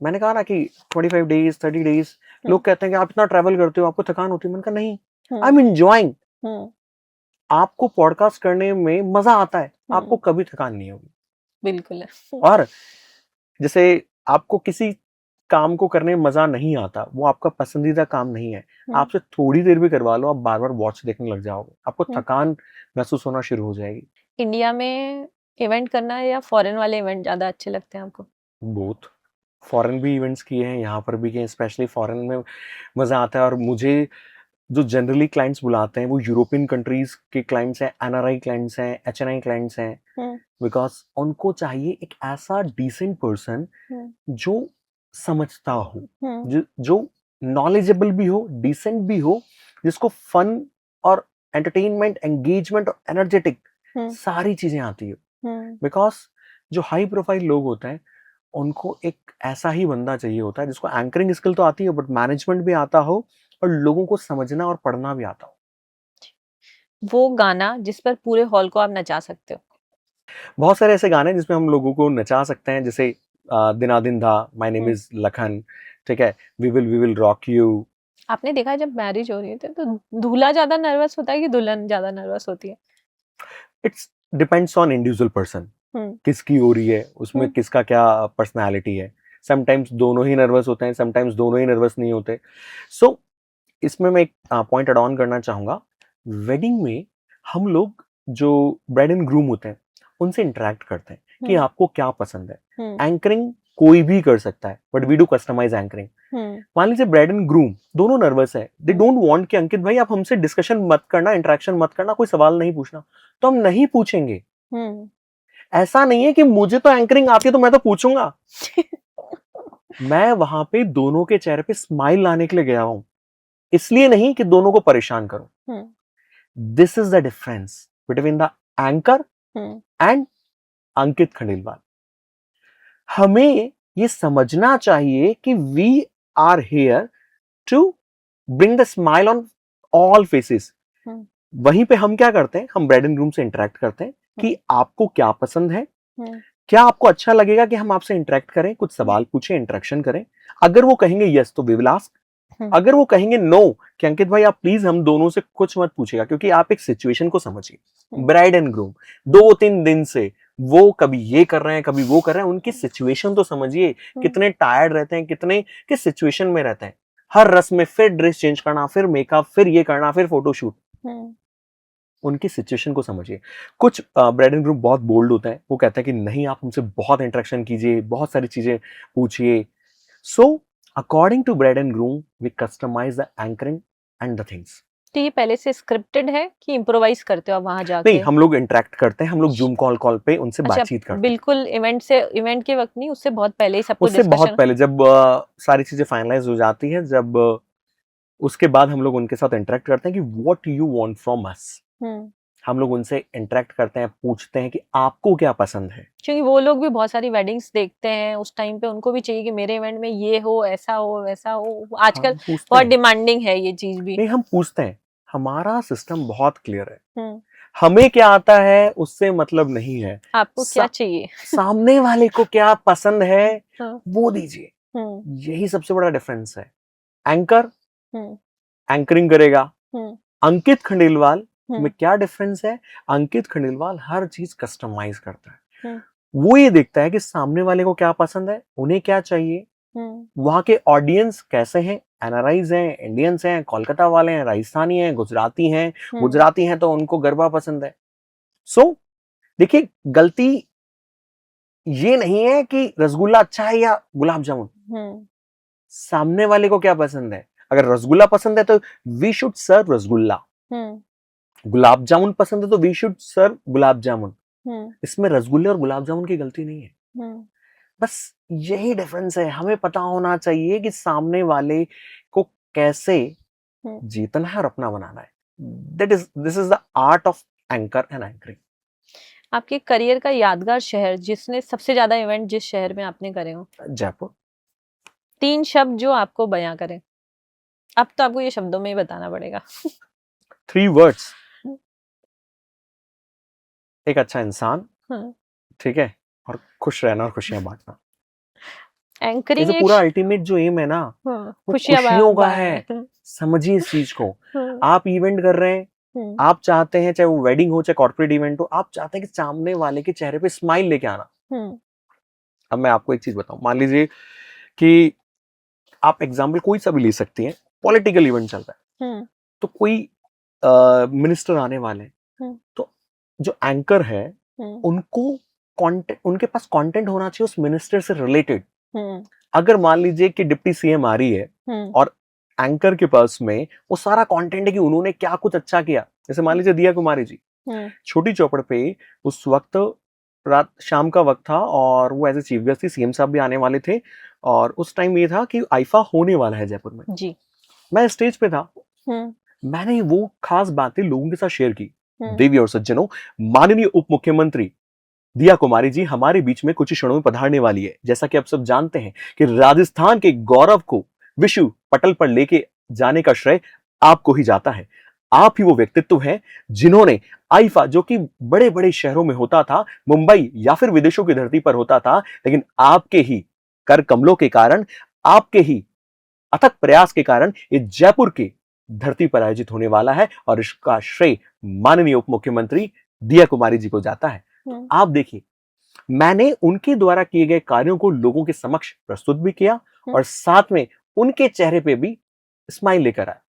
मैंने कहा ना कि 25 डेज़, 30 डेज़ लोग कहते हैं कि आप इतना ट्रैवल करते हो, आपको थकान होती है। मैंने कहा नहीं, आई एम एन्जॉयिंग। हम्म, आपको पॉडकास्ट करने में मज़ा आता है, आपको हम्म, कभी थकान नहीं होगी। बिल्कुल है। और जैसे आपको किसी काम को करने में मज़ा नहीं आता, वो आपका पसंदीदा काम नहीं है, आपसे थोड़ी देर भी करवा लो, आप बार-बार वॉच देखने लग जाओगे। आपको थकान महसूस होना शुरू हो जाएगी। इंडिया में इवेंट करना या फॉरेन वाले इवेंट ज्यादा अच्छे लगते हैं आपको? बोथ। फॉरेन भी इवेंट्स किए हैं, यहाँ पर भी किए हैं, स्पेशली फॉरेन में मज़ा आता है और मुझे जो जनरली क्लाइंट्स बुलाते हैं वो यूरोपियन कंट्रीज़ के क्लाइंट्स हैं, एनआरआई क्लाइंट्स हैं, एचएनआई क्लाइंट्स हैं, बिकॉज़ उनको चाहिए एक ऐसा डिसेंट पर्सन जो समझता हो, जो नॉलेजेबल भी हो, डिसेंट भी हो, जिसको फन और एंटरटेनमेंट, एंगेजमेंट और एनर्जेटिक सारी चीज़ें आती हो। बिकॉज़ जो हाई प्रोफाइल लोग होते हैं उनको एक ऐसा ही बंदा चाहिए होता है जिसको एंकरिंग स्किल तो आती हो बट मैनेजमेंट भी आता हो और लोगों को समझना और पढ़ना भी आता हो। वो गाना जिस पर पूरे हॉल को आप नचा सकते हो? बहुत सारे ऐसे गाने हैं जिसमें हम लोगों को नचा सकते हैं, जैसे दिना दिन धा, माय नेम इज लखन, ठीक है, वी विल रॉक यू। आपने देखा है जब मैरिज हो रही है तो दूल्हा ज्यादा नर्वस होता है कि दुल्हन ज्यादा नर्वस होती है? It's depends on individual person, किसकी हो रही है, उसमें किसका क्या पर्सनैलिटी है। समटाइम्स दोनों ही नर्वस होते हैं, समटाइम्स दोनों ही नर्वस नहीं होते। सो इसमें मैं एक पॉइंट एड ऑन करना चाहूँगा। वेडिंग में हम लोग जो ब्राइड एंड ग्रूम होते हैं, उनसे इंटरैक्ट करते हैं कि आपको क्या पसंद है। एंकरिंग कोई भी कर सकता है, but we do customize anchoring. मान लीजिए ब्राइड एंड ग्रूम दोनों नर्वस है, दे डोंट वांट कि अंकित भाई आप हमसे डिस्कशन मत करना, इंटरेक्शन मत करना, कोई सवाल नहीं पूछना, तो हम नहीं पूछेंगे। ऐसा नहीं है कि मुझे तो एंकरिंग आती है तो मैं तो पूछूंगा। मैं वहां पे दोनों के चेहरे पे स्माइल लाने के लिए गया हूं, इसलिए नहीं कि दोनों को परेशान करो। This is the difference between the anchor and Ankit Khandelwal. हमें ये समझना चाहिए कि we are here to bring the smile on all faces. वहीं पे हम क्या करते हैं, हम ब्राइड एंड ग्रूम से इंटरेक्ट करते हैं कि आपको क्या पसंद है, क्या आपको अच्छा लगेगा कि हम आपसे इंटरेक्ट करें, कुछ सवाल पूछें, इंटरेक्शन करें। अगर वो कहेंगे यस तो वी विल आस्क, अगर वो कहेंगे नो कि अंकित भाई आप प्लीज हम दोनों से कुछ मत पूछेगा, क्योंकि आप एक सिचुएशन को समझिए। ब्राइड एंड ग्रूम 2-3 दिन से वो कभी ये कर रहे हैं कभी वो कर रहे हैं, उनकी सिचुएशन तो समझिए, कितने टायर्ड रहते हैं, कितने किस सिचुएशन में रहते हैं। हर रस्म में फिर ड्रेस चेंज करना, फिर मेकअप, फिर ये करना, फिर फोटोशूट। उनकी सिचुएशन को समझिए। कुछ ब्राइड एंड ग्रूम बहुत बोल्ड होता है, वो कहता है कि नहीं आप हमसे बहुत इंटरेक्शन कीजिए, बहुत सारी चीजें पूछिए। So according to bride and groom we customize the anchoring and the things. तो ये पहले से स्क्रिप्टेड है कि इम्प्रोवाइज करते हो आप वहां जाके? नहीं, हम लोग इंटरेक्ट करते हैं, हम लोग जूम कॉल पे उनसे अच्छा, बातचीत करते हैं। बिल्कुल इवेंट के वक्त नहीं, उससे बहुत पहले ही सब कुछ उससे बहुत डिस्कशन? पहले जब सारी चीजें फाइनलाइज हो जाती है, जब उसके बाद हम लोग उनके साथ इंटरेक्ट करते हैं कि what you want from us. हम लोग उनसे इंटरेक्ट करते हैं, पूछते हैं कि आपको क्या पसंद है। क्योंकि वो लोग भी बहुत सारी वेडिंग्स देखते हैं उस टाइम पे, उनको भी चाहिए कि मेरे इवेंट में ये हो, ऐसा हो, वैसा हो। आजकल पूछते बहुत हैं। डिमांडिंग है ये चीज भी। नहीं, हम पूछते हैं। हमारा सिस्टम बहुत क्लियर है। हमें क्या आता है उससे मतलब नहीं है, आपको क्या चाहिए। सामने वाले को क्या पसंद है हाँ। वो दीजिए। यही सबसे बड़ा डिफरेंस है। एंकर एंकरिंग करेगा। अंकित खंडेलवाल में क्या डिफरेंस है, अंकित खंडेलवाल हर चीज कस्टमाइज करता है। वो ये देखता है कि सामने वाले को क्या पसंद है, उन्हें क्या चाहिए, वहां के ऑडियंस कैसे हैं, एनआरआईज हैं, इंडियंस हैं, कोलकाता वाले हैं, राजस्थानी हैं, गुजराती हैं। गुजराती हैं तो उनको गरबा पसंद है। सो देखिए, गलती ये नहीं है कि रसगुल्ला अच्छा है या गुलाब जामुन। सामने वाले को क्या पसंद है। अगर रसगुल्ला पसंद है तो we should serve rasgulla, gulab jamun पसंद है तो we should serve gulab jamun. इसमें रसगुल्ले और गुलाब जामुन की गलती नहीं है। बस यही डिफरेंस है। हमें पता होना चाहिए कि सामने वाले को कैसे जीतना है और अपना बनाना है। This is the art of anchor and anchoring. आपके करियर का यादगार शहर, जिसने सबसे ज्यादा इवेंट जिस शहर में आपने करे हो? जयपुर। 3 शब्द जो आपको बयां करें। अब तो आपको ये शब्दों में ही बताना पड़ेगा। 3 वर्ड्स। एक अच्छा इंसान, ठीक है, और खुश रहना और खुशियां बांटना। एंकरिंग ये पूरा अल्टीमेट जो एम है ना, वो खुशियों का है। समझिए इस चीज को। आप इवेंट कर रहे हैं, आप चाहते हैं, चाहे वो वेडिंग हो चाहे कॉर्पोरेट इवेंट हो, आप चाहते हैं कि सामने वाले के चेहरे पे स्माइल लेके आना। अब मैं आपको एक चीज बताऊं, मान लीजिए कि आप एग्जाम्पल कोई सा भी ले सकती हैं, पॉलिटिकल इवेंट चल रहा है, तो कोई मिनिस्टर आने वाले हैं, तो जो एंकर है उनको कंटेंट, उनके पास कंटेंट होना चाहिए उस मिनिस्टर से रिलेटेड। अगर मान लीजिए कि डिप्टी सीएम आ रही है और एंकर के पास में वो सारा कंटेंट है कि उन्होंने क्या कुछ अच्छा किया, जैसे मान लीजिए दिया कुमारी जी, छोटी चौपड़ पे उस वक्त रात शाम का वक्त था और वो एज ए चीफ गेस्ट थी, सीएम साहब भी आने वाले थे, और उस टाइम ये था कि आईफा होने वाला है जयपुर में जी। मैं स्टेज पे था, मैंने वो खास बातें लोगों के साथ शेयर की। देवी और सज्जनों, माननीय उप मुख्यमंत्री दिया कुमारी जी हमारे बीच में कुछ क्षणों में पधारने वाली है। जैसा कि आप सब जानते हैं कि राजस्थान के गौरव को विश्व पटल पर लेके जाने का श्रेय आपको ही जाता है। आप ही वो व्यक्तित्व हैं जिन्होंने आईफा, जो कि बड़े बड़े शहरों में होता था, मुंबई या फिर विदेशों की धरती पर होता था, लेकिन आपके ही कर कमलों के कारण, आपके ही अथक प्रयास के कारण ये जयपुर की धरती पर आयोजित होने वाला है, और इसका श्रेय माननीय उप मुख्यमंत्री दिया कुमारी जी को जाता है। तो आप देखिए, मैंने उनके द्वारा किए गए कार्यों को लोगों के समक्ष प्रस्तुत भी किया और साथ में उनके चेहरे पे भी स्माइल लेकर आया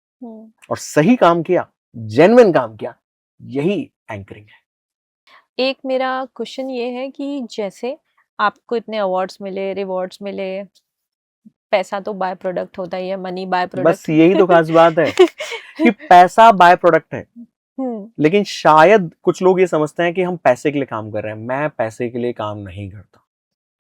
और सही काम किया, जेन्युइन काम किया। यही एंकरिंग है। एक मेरा क्वेश्चन ये है कि जैसे आपको इतने अवार्ड्स मिले, रिवॉर्ड्स मिले, पैसा तो बाय प्रोडक्ट होता ही है, मनी बाय प्रोडक्ट। बस यही तो खास बात है कि पैसा बाय प्रोडक्ट है। लेकिन शायद कुछ लोग ये समझते हैं कि हम पैसे के लिए काम कर रहे हैं। मैं पैसे के लिए काम नहीं करता।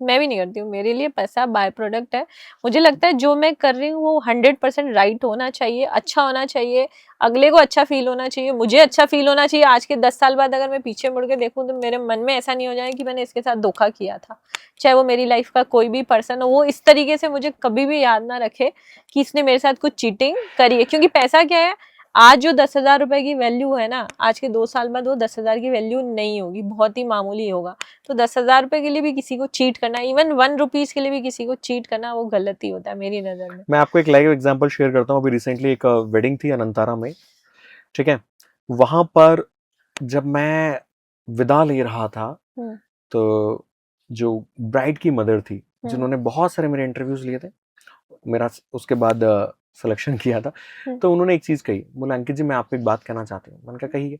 मैं भी नहीं करती हूँ, मेरे लिए पैसा बाय प्रोडक्ट है। मुझे लगता है जो मैं कर रही हूँ वो 100% राइट होना चाहिए, अच्छा होना चाहिए, अगले को अच्छा फील होना चाहिए, मुझे अच्छा फील होना चाहिए। आज के 10 साल बाद अगर मैं पीछे मुड़ के देखूँ तो मेरे मन में ऐसा नहीं हो जाए कि मैंने इसके साथ धोखा किया था। चाहे वो मेरी लाइफ का कोई भी पर्सन हो, वो इस तरीके से मुझे कभी भी याद ना रखे कि इसने मेरे साथ कुछ चीटिंग करी है। क्योंकि पैसा क्या है, आज जो 10,000 रुपए की वैल्यू है ना, आज के 2 साल बाद वो 10,000 की वैल्यू नहीं होगी, बहुत ही मामूली होगा। तो 10,000 रुपए के लिए भी किसी को चीट करना, इवन 1 रुपीज के लिए भी किसी को चीट करना, वो गलत ही होता है मेरी नजर में। मैं आपको एक लाइव एग्जांपल शेयर करता हूँ। अभी रिसेंटली एक वेडिंग थी अनंतारा में, ठीक है। वहां पर जब मैं विदा ले रहा था, हम्म, तो जो ब्राइड की मदर थी, हम्म, जिन्होंने बहुत सारे मेरे इंटरव्यूज लिए थे, मेरा उसके बाद सिलेक्शन किया था, हम्म, तो उन्होंने एक चीज कही, बोले अंकित जी मैं आपको एक बात कहना चाहती हूँ। मैंने कहा कहिए।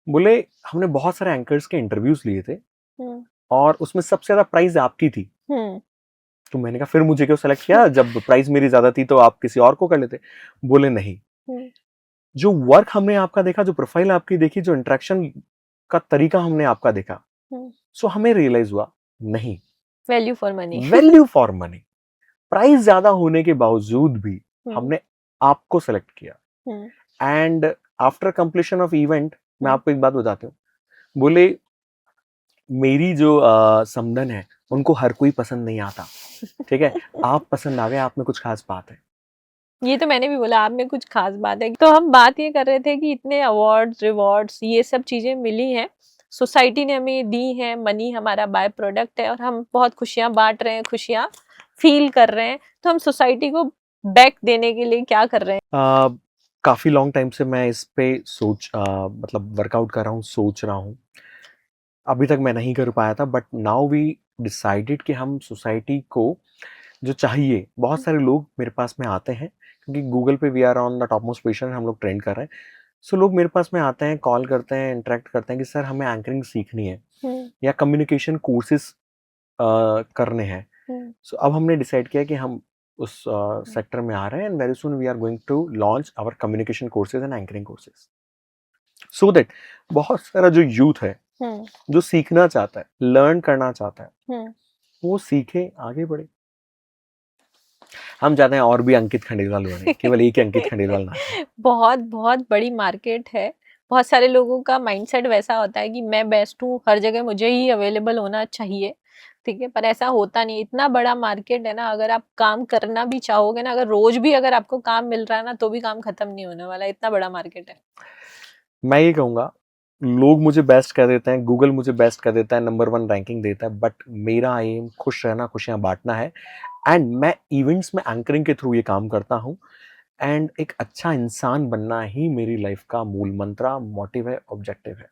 बोले हमने बहुत सारे एंकर्स के इंटरव्यूज लिए थे हम्म, और उसमें सबसे ज्यादा प्राइस आपकी थी। हम्म, तो मैंने कहा फिर मुझे क्यों सेलेक्ट किया, जब प्राइस मेरी ज्यादा थी तो आप किसी और को कर लेते। बोले नहीं, हम्म, जो वर्क हमने आपका देखा, जो प्रोफाइल आपकी देखी, जो इंटरेक्शन का तरीका हमने आपका देखा, हम्म, सो हमें रियलाइज हुआ नहीं, value for money. Value for money, price ज्यादा होने के बावजूद भी हम्म, हमने आपको सेलेक्ट किया। Hmm, and after completion of event, मैं हम्म, आपको एक बात बताती हूँ। बोले मेरी जो समधन है उनको हर कोई पसंद नहीं आता, ठीक है, आप पसंद आ गए, आप में कुछ खास बात है। ये तो मैंने भी बोला, आप में कुछ खास बात है। तो हम बात ये कर रहे थे कि इतने अवार्ड्स, रिवॉर्ड्स, ये सब चीजें मिली हैं, सोसाइटी ने हमें दी है, मनी हमारा बाय प्रोडक्ट है, और हम बहुत खुशियां बांट रहे हैं, खुशियां फील कर रहे हैं। तो हम सोसाइटी को बैक देने के लिए क्या कर रहे हैं? काफी लॉन्ग टाइम से मैं इस पे मतलब वर्कआउट कर रहा हूँ, सोच रहा हूँ। अभी तक मैं नहीं कर पाया था, बट नाउ वी डिसाइडेड कि हम सोसाइटी को जो चाहिए, बहुत सारे लोग मेरे पास में आते हैं, क्योंकि गूगल पे we are on the top most position, हम लोग ट्रेंड कर रहे हैं। सो लोग मेरे पास में आते हैं, कॉल करते हैं, इंटरेक्ट करते हैं कि सर हमें एंकरिंग सीखनी है हम्म, या कम्युनिकेशन कोर्सेज करने हैं। हम्म, सो अब हमने डिसाइड किया कि हम उस सेक्टर में आ रहे हैं, and very soon we are going to launch our communication courses and anchoring courses, so that बहुत सारा जो यूथ है, हम्म, जो सीखना चाहता है, लर्न करना चाहता है, हम्म। वो सीखे, आगे बढ़े। हम चाहते हैं और भी अंकित खंडेलवाल बने, केवल एक ही अंकित खंडेलवाल ना रहे। बहुत बहुत बड़ी मार्केट है। बहुत सारे लोगों का माइंडसेट वैसा होता है कि मैं बेस्ट हूँ, हर जगह मुझे ही अवेलेबल होना चाहिए, ठीक है, पर ऐसा होता नहीं। इतना बड़ा मार्केट है ना, अगर आप काम करना भी चाहोगे ना, अगर रोज भी अगर आपको काम मिल रहा है ना, तो भी काम खत्म नहीं होने वाला, इतना बड़ा मार्केट है। मैं ये कहूंगा, लोग मुझे बेस्ट कह देते हैं, गूगल मुझे बेस्ट कह देता है, नंबर 1 रैंकिंग देता है, बट मेरा एम खुश रहना, खुशियां बांटना है। एंड मैं इवेंट्स में एंकरिंग के थ्रू ये काम करता हूँ, एंड एक अच्छा इंसान बनना ही मेरी लाइफ का मूल मंत्र, मोटिव है, ऑब्जेक्टिव है।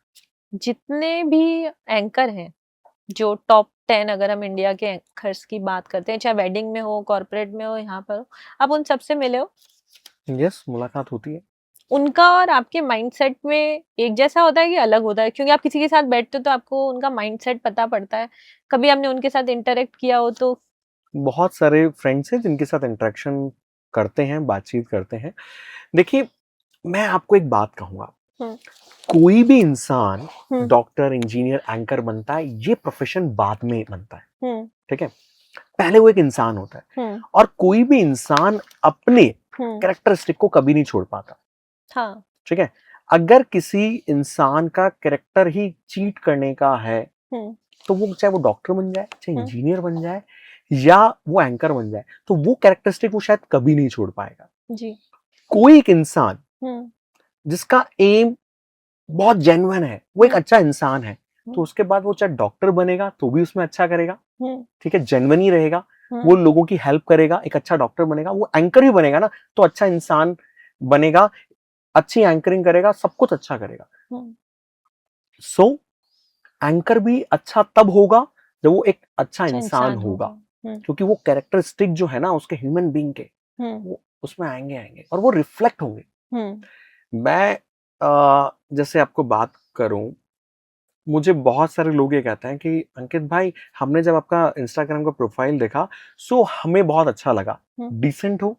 जितने भी एंकर हैं, जो टॉप 10, अगर हम इंडिया के एंकर्स की बात करते हैं, चाहे वेडिंग में हो, कॉर्पोरेट में हो, यहाँ पर हो, आप उन सबसे मिले हो? यस, मुलाकात होती है। उनका और आपके माइंडसेट में एक जैसा होता है कि अलग होता है? क्योंकि आप किसी के साथ बैठते हो तो आपको उनका माइंडसेट पता पड़ता है। कभी आपने उनके साथ इंटरेक्ट किया हो तो? बहुत सारे फ्रेंड्स हैं जिनके साथ इंटरेक्शन करते हैं, बातचीत करते हैं। देखिए, मैं आपको एक बात कहूंगा, हम्म, कोई भी इंसान हम्म, डॉक्टर, इंजीनियर, एंकर बनता है, ये प्रोफेशन बाद में बनता है, हम्म, ठीक है। पहले वो एक इंसान होता है, हम्म, और कोई भी इंसान अपने हम्म, कैरेक्टरिस्टिक को कभी नहीं छोड़ पाता, हाँ, ठीक है। अगर किसी इंसान का कैरेक्टर ही चीट करने का है, हम्म, तो वो चाहे वो डॉक्टर बन जाए, चाहे हम्म, इंजीनियर बन जाए, या वो एंकर बन जाए, तो वो कैरेक्टरिस्टिक वो शायद कभी नहीं छोड़ पाएगा। जी, कोई एक इंसान हम्म, जिसका एम बहुत जेन्युइन है, वो एक हम्म, अच्छा इंसान है, तो हम्म, उसके बाद वो चाहे डॉक्टर बनेगा तो भी उसमें अच्छा करेगा, हम्म, ठीक है, जेन्युइन ही रहेगा, हम्म, वो लोगों की हेल्प करेगा, एक अच्छा डॉक्टर बनेगा, वो एंकर भी बनेगा ना, तो अच्छा इंसान बनेगा, अच्छी एंकरिंग करेगा, सब कुछ अच्छा करेगा। हम्म, सो एंकर भी अच्छा तब होगा जब वो एक अच्छा अच्छा इंसान इंसान होगा, होगा। हम्म, क्योंकि वो कैरेक्टरिस्टिक जो है ना उसके ह्यूमन बीइंग के, हम्म, वो उसमें आएंगे आएंगे और वो रिफ्लेक्ट होंगे। हम्म, मैं जैसे आपको बात करूं, मुझे बहुत सारे लोग ये कहते हैं कि अंकित भाई, हमने जब आपका इंस्टाग्राम का प्रोफाइल देखा, सो हमें बहुत अच्छा लगा, हम्म, डिसेंट हो,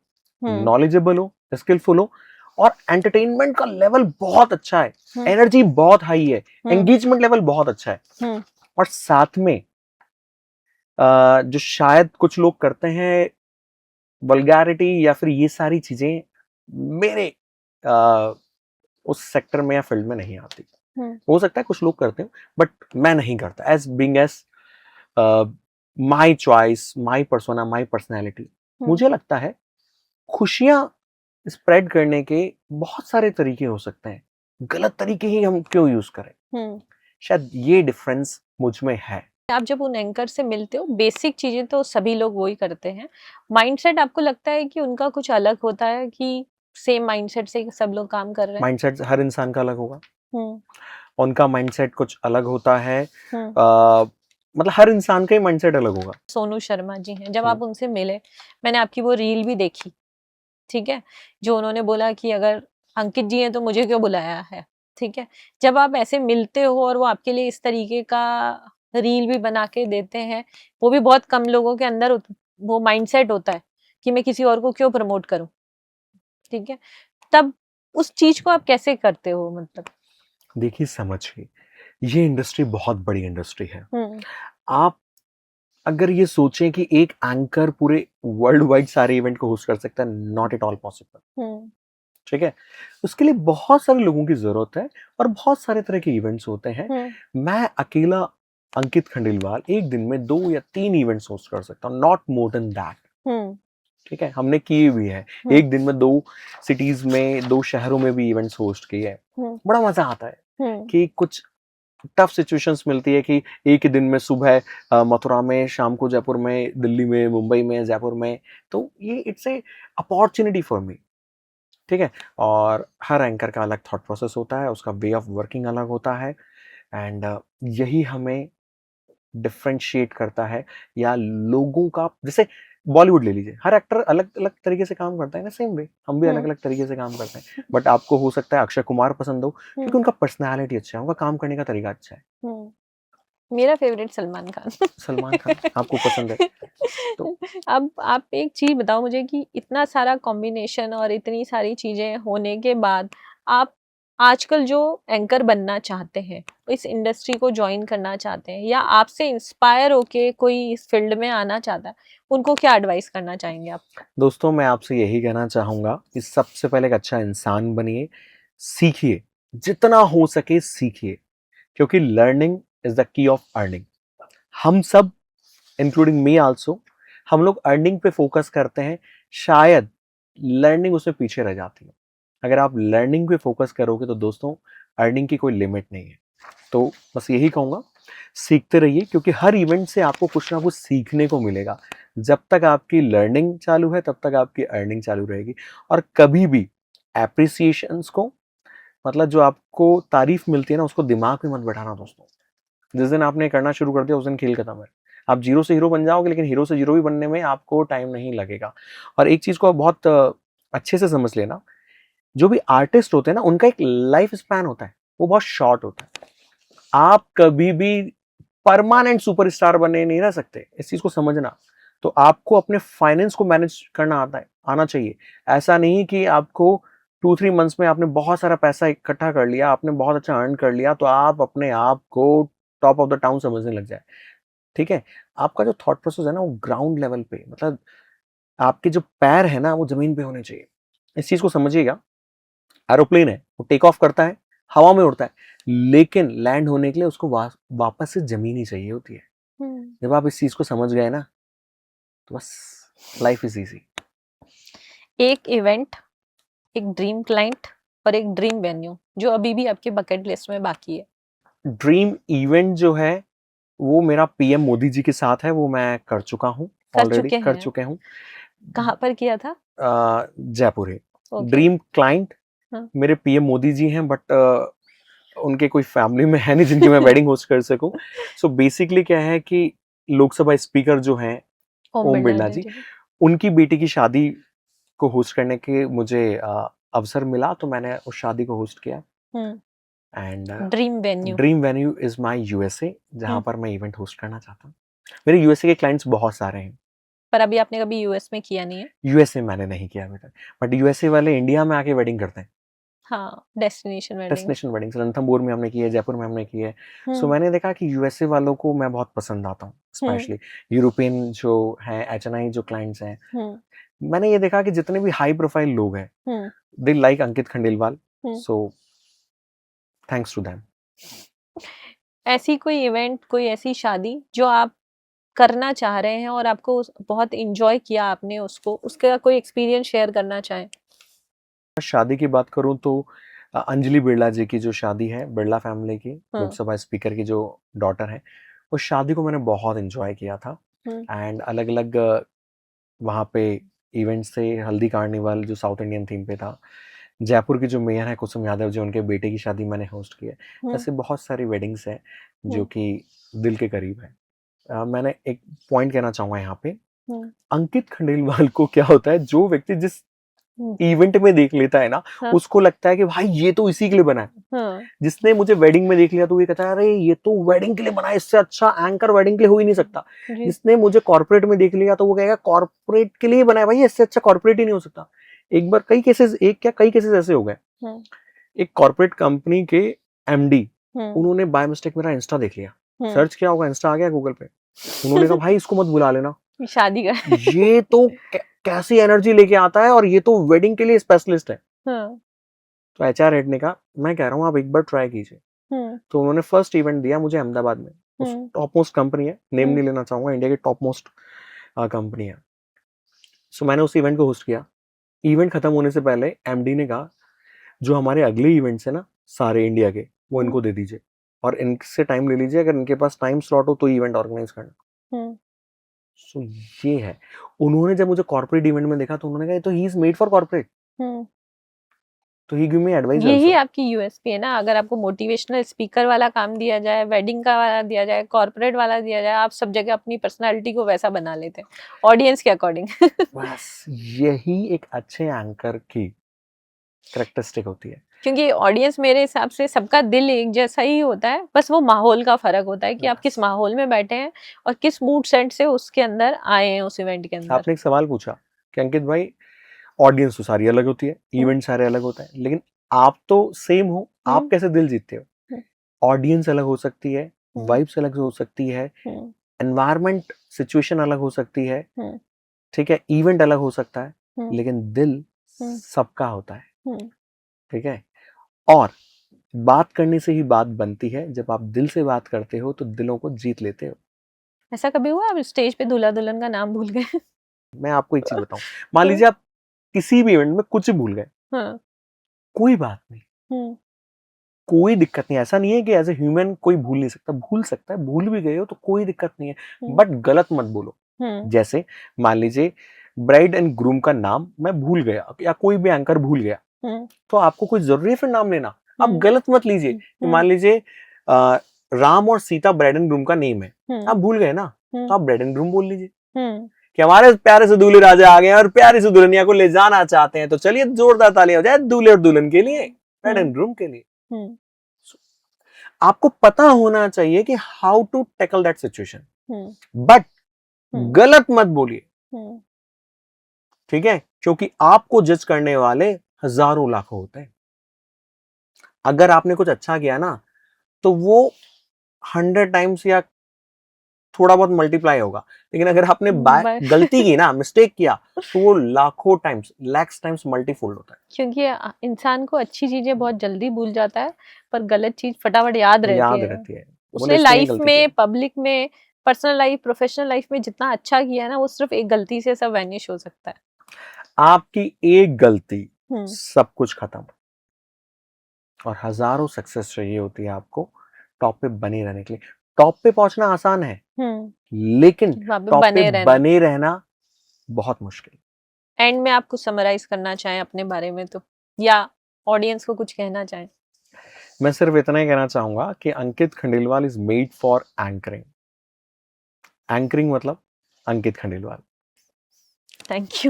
हम्म, नॉलेजेबल हो, स्किलफुल हो, और एंटरटेनमेंट का लेवल बहुत अच्छा है, हम्म, एनर्जी बहुत हाई है, हम्म, एंगेजमेंट लेवल बहुत अच्छा है, हम्म, और साथ में जो शायद कुछ लोग करते हैं, वल्गैरिटी या फिर ये सारी चीजें मेरे उस सेक्टर में या फील्ड में नहीं आती। हो सकता है कुछ लोग करते हो, बट मैं नहीं करता। As being as my choice, my persona, my personality, मुझे लगता है खुशियां स्प्रेड करने के बहुत सारे तरीके हो सकते हैं, गलत तरीके ही हम क्यों यूज करें। शायद ये डिफरेंस मुझ में है। आप जब उन एंकर से मिलते हो, बेसिक चीजें तो सभी लोग वही करते हैं, माइंडसेट आपको लगता है कि उनका कुछ अलग होता है कि सेम माइंडसेट से सब लोग काम कर रहे हैं? माइंडसेट हर इंसान का अलग होगा, हम्म उनका माइंडसेट कुछ अलग होता है। हम्म मतलब हर इंसान का ही माइंडसेट अलग होगा। सोनू शर्मा जी हैं, जब आप उनसे मिले, मैंने आपकी वो रील भी देखी, ठीक है, जो उन्होंने बोला कि अगर अंकित जी हैं तो मुझे क्यों बुलाया है, ठीक है। जब आप ऐसे मिलते हो और वो आपके लिए इस तरीके का रील भी बना के देते हैं, वो भी बहुत कम लोगों के अंदर वो माइंडसेट होता है कि मैं किसी और को क्यों प्रमोट करूं, ठीक है। तब उस चीज को आप कैसे करते हो, मतलब? देखिए समझिए, ये इंडस्ट्री बहुत बड़ी इंडस्ट्री है। आप अगर ये सोचें कि एक एंकर पूरे वर्ल्ड वाइड सारे इवेंट को होस्ट कर सकता है, नॉट एट ऑल पॉसिबल। ठीक है, उसके लिए बहुत सारे लोगों की जरूरत है और बहुत सारे तरह के इवेंट्स होते हैं। मैं अकेला अंकित खंडेलवाल एक दिन में 2 या 3 इवेंट्स होस्ट कर सकता हूँ, नॉट मोर देन दैट। ठीक है, हमने किए भी है, एक दिन में 2 सिटीज में, 2 शहरों में भी इवेंट्स होस्ट किए हैं। बड़ा मजा आता है कि कुछ टफ सिचुएशंस मिलती है कि एक ही दिन में सुबह मथुरा में, शाम को जयपुर में, दिल्ली में, मुंबई में, जयपुर में, तो ये it's a opportunity for me. ठीक है, और हर एंकर का अलग थॉट प्रोसेस होता है, उसका वे ऑफ वर्किंग अलग होता है, एंड यही हमें डिफरेंशिएट करता है। या लोगों का, जैसे बॉलीवुड ले लीजिए, हर एक्टर अलग अलग तरीके से काम करता है ना, सेम वे हम भी अलग अलग तरीके से काम करते हैं। बट आपको हो सकता है अक्षय कुमार पसंद हो क्योंकि उनका पर्सनैलिटी अच्छा है, उनका काम करने का तरीका अच्छा है। मेरा फेवरेट सलमान खान। सलमान खान आपको पसंद है तो अब आप एक चीज बताओ मुझे कि इतना सारा कॉम्बिनेशन और इतनी सारी चीजें होने के बाद आप आजकल जो एंकर बनना चाहते हैं, इस इंडस्ट्री को ज्वाइन करना चाहते हैं, या आपसे इंस्पायर होके कोई इस फील्ड में आना चाहता है, उनको क्या एडवाइस करना चाहेंगे आप? दोस्तों, मैं आपसे यही कहना चाहूंगा कि सबसे पहले एक अच्छा इंसान बनिए, सीखिए, जितना हो सके सीखिए, क्योंकि learning is the key of earning. हम सब, इंक्लूडिंग मी आल्सो, हम लोग अर्निंग पे फोकस करते हैं, शायद लर्निंग उसमें पीछे रह जाती है। अगर आप लर्निंग पे फोकस करोगे तो दोस्तों, अर्निंग की कोई लिमिट नहीं है। तो बस यही कहूंगा, सीखते रहिए, क्योंकि हर इवेंट से आपको कुछ ना कुछ सीखने को मिलेगा। जब तक आपकी लर्निंग चालू है तब तक आपकी अर्निंग चालू रहेगी। और कभी भी एप्रिसिएशंस को, मतलब जो आपको तारीफ मिलती है ना, उसको दिमाग में मत बैठाना दोस्तों। जिस दिन आपने करना शुरू कर दिया उस दिन खेल खत्म है। आप जीरो से हीरो बन जाओगे, लेकिन हीरो से जीरो भी बनने में आपको टाइम नहीं लगेगा। और एक चीज को आप बहुत अच्छे से समझ लेना, जो भी आर्टिस्ट होते हैं ना, उनका एक लाइफ स्पैन होता है, वो बहुत शॉर्ट होता है। आप कभी भी परमानेंट सुपरस्टार बने नहीं रह सकते, इस चीज को समझना। तो आपको अपने फाइनेंस को मैनेज करना आना चाहिए। ऐसा नहीं कि आपको 2-3 मंथ्स में आपने बहुत सारा पैसा इकट्ठा कर लिया, आपने बहुत अच्छा अर्न कर लिया, तो आप अपने आप को टॉप ऑफ द टाउन समझने लग जाए। ठीक है, आपका जो थॉट प्रोसेस है ना, वो ग्राउंड लेवल पे, मतलब आपके जो पैर है ना, वो जमीन पे होने चाहिए। इस चीज को समझिएगा। एरोप्लेन है, वो टेक ऑफ करता है, हवा में उड़ता है, लेकिन लैंड होने के लिए उसको वापस से जमीन ही चाहिए होती है। जब आप इस चीज को समझ गए ना, तो बस लाइफ इज इजी। एक इवेंट, एक ड्रीम क्लाइंट और एक ड्रीम वेन्यू जो अभी भी आपके बकेट लिस्ट में बाकी है। ड्रीम इवेंट जो है वो मेरा पीएम मोदी जी के साथ है, वो मैं कर चुका हूँ, ऑलरेडी कर चुके हूँ। कहाँ पर किया था? जयपुर है। Okay. ड्रीम क्लाइंट मेरे पीएम मोदी जी हैं, बट उनके कोई फैमिली में है नहीं जिनकी मैं वेडिंग होस्ट कर सकूं। सो बेसिकली क्या है कि लोकसभा स्पीकर जो हैं ओम बिरला जी, उनकी बेटी की शादी को होस्ट करने के मुझे अवसर मिला, तो मैंने उस शादी को होस्ट किया। And dream venue is my USA, जहां पर मैं इवेंट होस्ट करना चाहता हूँ। मेरे यूएसए के क्लाइंट्स बहुत सारे हैं, पर अभी आपने कभी यूएस में किया नहीं है? यूएसए मैंने नहीं किया अभी तक, बट यूएसए वाले इंडिया में आके वेडिंग करते हैं। हाँ, destination wedding. Destination weddings Ranthambore में हमने की है, जयपुर में हमने की है। सो हम्म मैंने देखा कि यूएसए वालों को मैं बहुत पसंद आता हूँ, स्पेशली यूरोपियन जो हैं, एचएनआई जो क्लाइंट्स हैं। मैंने ये देखा कि जितने भी हाई प्रोफाइल लोग हैं, they like Ankit Khandelwal, so thanks to them. ऐसी कोई इवेंट, कोई ऐसी शादी जो आप करना चाह रहे हैं और आपको बहुत इंजॉय किया आपने उसको, उसका कोई एक्सपीरियंस शेयर करना चाहें? शादी की बात करूं तो अंजलि बिरला जी की जो शादी है, बिरला फैमिली की, लोकसभा स्पीकर की जो डॉटर है, उस शादी को मैंने बहुत एंजॉय किया था। एंड अलग अलग वहाँ पे इवेंट्स थे, हल्दी कार्निवल जो साउथ इंडियन थीम पे था, जयपुर की जो मेयर है कुसुम यादव जी, उनके बेटे की शादी मैंने होस्ट की है। ऐसे बहुत सारी वेडिंग्स हैं जो कि दिल के करीब है। मैंने एक पॉइंट कहना चाहूंगा यहाँ पे, अंकित खंडेलवाल को क्या होता है, जो व्यक्ति जिस इवेंट में देख लेता है ना, उसको लगता है कि भाई ये तो इसी के लिए बना है। जिसने मुझे वेडिंग में देख लिया तो ये कहता है अरे ये तो वेडिंग के लिए बना है, इससे अच्छा एंकर वेडिंग के लिए हो ही नहीं सकता। जिसने मुझे कॉर्पोरेट में देख लिया तो वो कहेगा कॉर्पोरेट के लिए बना है भाई, इससे अच्छा कॉर्पोरेट ही नहीं हो सकता। एक बार कई केसेस ऐसे हो गए, एक कॉर्पोरेट कंपनी के एमडी, उन्होंने बाय मिस्टेक मेरा इंस्टा देख लिया, सर्च किया होगा, इंस्टा आ गया गूगल पे, उन्होंने कहा भाई इसको मत बुला लेना, शादी का ये तो कैसी एनर्जी लेके आता है और ये तो वेडिंग के लिए स्पेशलिस्ट है। तो एचआर हेड ने कहा मैं कह रहा हूँ आप एक बार ट्राई कीजिए। तो उन्होंने फर्स्ट इवेंट दिया मुझे अहमदाबाद में, टॉप मोस्ट कंपनी है, नेम नहीं लेना चाहूंगा, इंडिया की टॉप मोस्ट कंपनी है। सो मैंने उस इवेंट को होस्ट किया। इवेंट खत्म होने से पहले एमडी ने कहा जो हमारे अगले इवेंट्स है ना सारे इंडिया के, वो इनको दे दीजिए और इनसे टाइम ले लीजिए, अगर इनके पास टाइम स्लॉट हो तो इवेंट ऑर्गेनाइज करना। सो ये है, उन्होंने जब मुझे कॉर्पोरेट इवेंट में देखा तो उन्होंने कहा तो he is made for corporate, तो ही गिव मी एडवाइस। यही आपकी यूएसपी है ना, अगर आपको मोटिवेशनल स्पीकर वाला काम दिया जाए, वेडिंग का वाला दिया जाए, कॉर्पोरेट वाला दिया जाए, आप सब जगह अपनी पर्सनालिटी को वैसा बना लेते हैं ऑडियंस के अकॉर्डिंग। बस यही एक अच्छे एंकर की कैरेक्टरिस्टिक होती है, क्योंकि ऑडियंस मेरे हिसाब से सबका दिल एक जैसा ही होता है, बस वो माहौल का फर्क होता है कि आप किस माहौल में बैठे हैं और किस मूड सेट से उसके अंदर आए हैं, उस इवेंट के अंदर। आपने एक सवाल पूछा कि अंकित भाई ऑडियंस तो सारी अलग होती है, इवेंट सारे अलग होता है, लेकिन आप तो सेम हो, आप कैसे दिल जीतते हो? ऑडियंस अलग हो सकती है, वाइब्स अलग हो सकती है, एनवायरनमेंट सिचुएशन अलग हो सकती है, ठीक है, इवेंट अलग हो सकता है, लेकिन दिल सबका होता है, ठीक है। और बात करने से ही बात बनती है, जब आप दिल से बात करते हो तो दिलों को जीत लेते हो। ऐसा कभी हुआ आप स्टेज पे दूल्हा दुल्हन का नाम भूल गए? मैं आपको एक चीज बताऊं, मान लीजिए आप किसी भी इवेंट में कुछ भूल गए, कोई बात नहीं, कोई दिक्कत नहीं, ऐसा नहीं है कि एज ए ह्यूमन कोई भूल नहीं सकता, भूल सकता है, भूल भी गए हो तो कोई दिक्कत नहीं है, बट गलत मत बोलो। जैसे मान लीजिए ब्राइड एंड ग्रूम का नाम मैं भूल गया या कोई भी एंकर भूल गया, तो आपको कोई जरूरी है फिर नाम लेना? आप गलत मत लीजिए। मान लीजिए राम और सीता ब्राइड एंड ग्रूम का नेम है, आप भूल गए ना, तो आप ब्राइड एंड ग्रूम बोल लीजिए कि हमारे प्यारे से दूल्हे राजा आ गए और प्यारी से दुल्हनिया को ले जाना चाहते हैं, तो चलिए जोरदार तालियां हो जाए दूल्हे और दुल्हन के लिए, ब्राइड एंड ग्रूम के लिए। आपको पता होना चाहिए कि how to tackle that situation, but गलत मत बोलिए, ठीक है, क्योंकि आपको जज करने वाले हजारों लाखों होते हैं। अगर आपने कुछ अच्छा किया ना तो वो 100 टाइम्स या थोड़ा बहुत मल्टीप्लाई होगा, लेकिन अगर आपने गलती की ना, मिस्टेक किया, तो वो लाखों टाइम्स, लैक्स टाइम्स मल्टीफोल्ड होता है। क्योंकि इंसान को अच्छी चीजें बहुत जल्दी भूल जाता है, पर गलत चीज फटाफट याद रहती है। उसने लाइफ में, पब्लिक में, पर्सनल लाइफ, प्रोफेशनल लाइफ में जितना अच्छा किया है ना, वो सिर्फ एक गलती से सब वैनिश हो सकता है। आपकी एक गलती सब कुछ खत्म, और हजारों सक्सेस चाहिए होती है आपको टॉप पे बने रहने के लिए। टॉप पे पहुंचना आसान है, लेकिन टॉप पे बने रहना बहुत मुश्किल। एंड में आप कुछ समराइज करना चाहें अपने बारे में तो, या ऑडियंस को कुछ कहना चाहें? मैं सिर्फ इतना ही कहना चाहूंगा कि Ankit Khandelwal is made for anchoring. Anchoring मतलब Ankit Khandelwal. Thank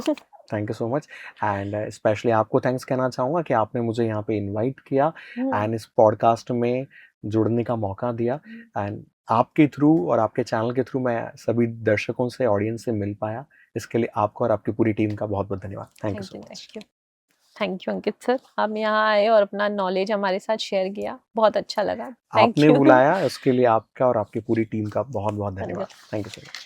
you so much, and specially आपको थैंक्स कहना चाहूंगा कि आपने मुझे यहाँ पे इनवाइट किया एंड इस पॉडकास्ट में जुड़ने का मौका दिया, एंड आपके थ्रू और आपके चैनल के थ्रू मैं सभी दर्शकों से, ऑडियंस से मिल पाया, इसके लिए आपको और आपकी पूरी टीम का बहुत बहुत धन्यवाद। Thank you so much. Thank you Ankit sir, आप यहाँ आए और अपना नॉलेज हमारे साथ शेयर किया, बहुत अच्छा लगा। थैंक आपने यू। बुलाया उसके लिए आपका और आपकी पूरी टीम का बहुत बहुत धन्यवाद। धन्यवाद। Thank you so much.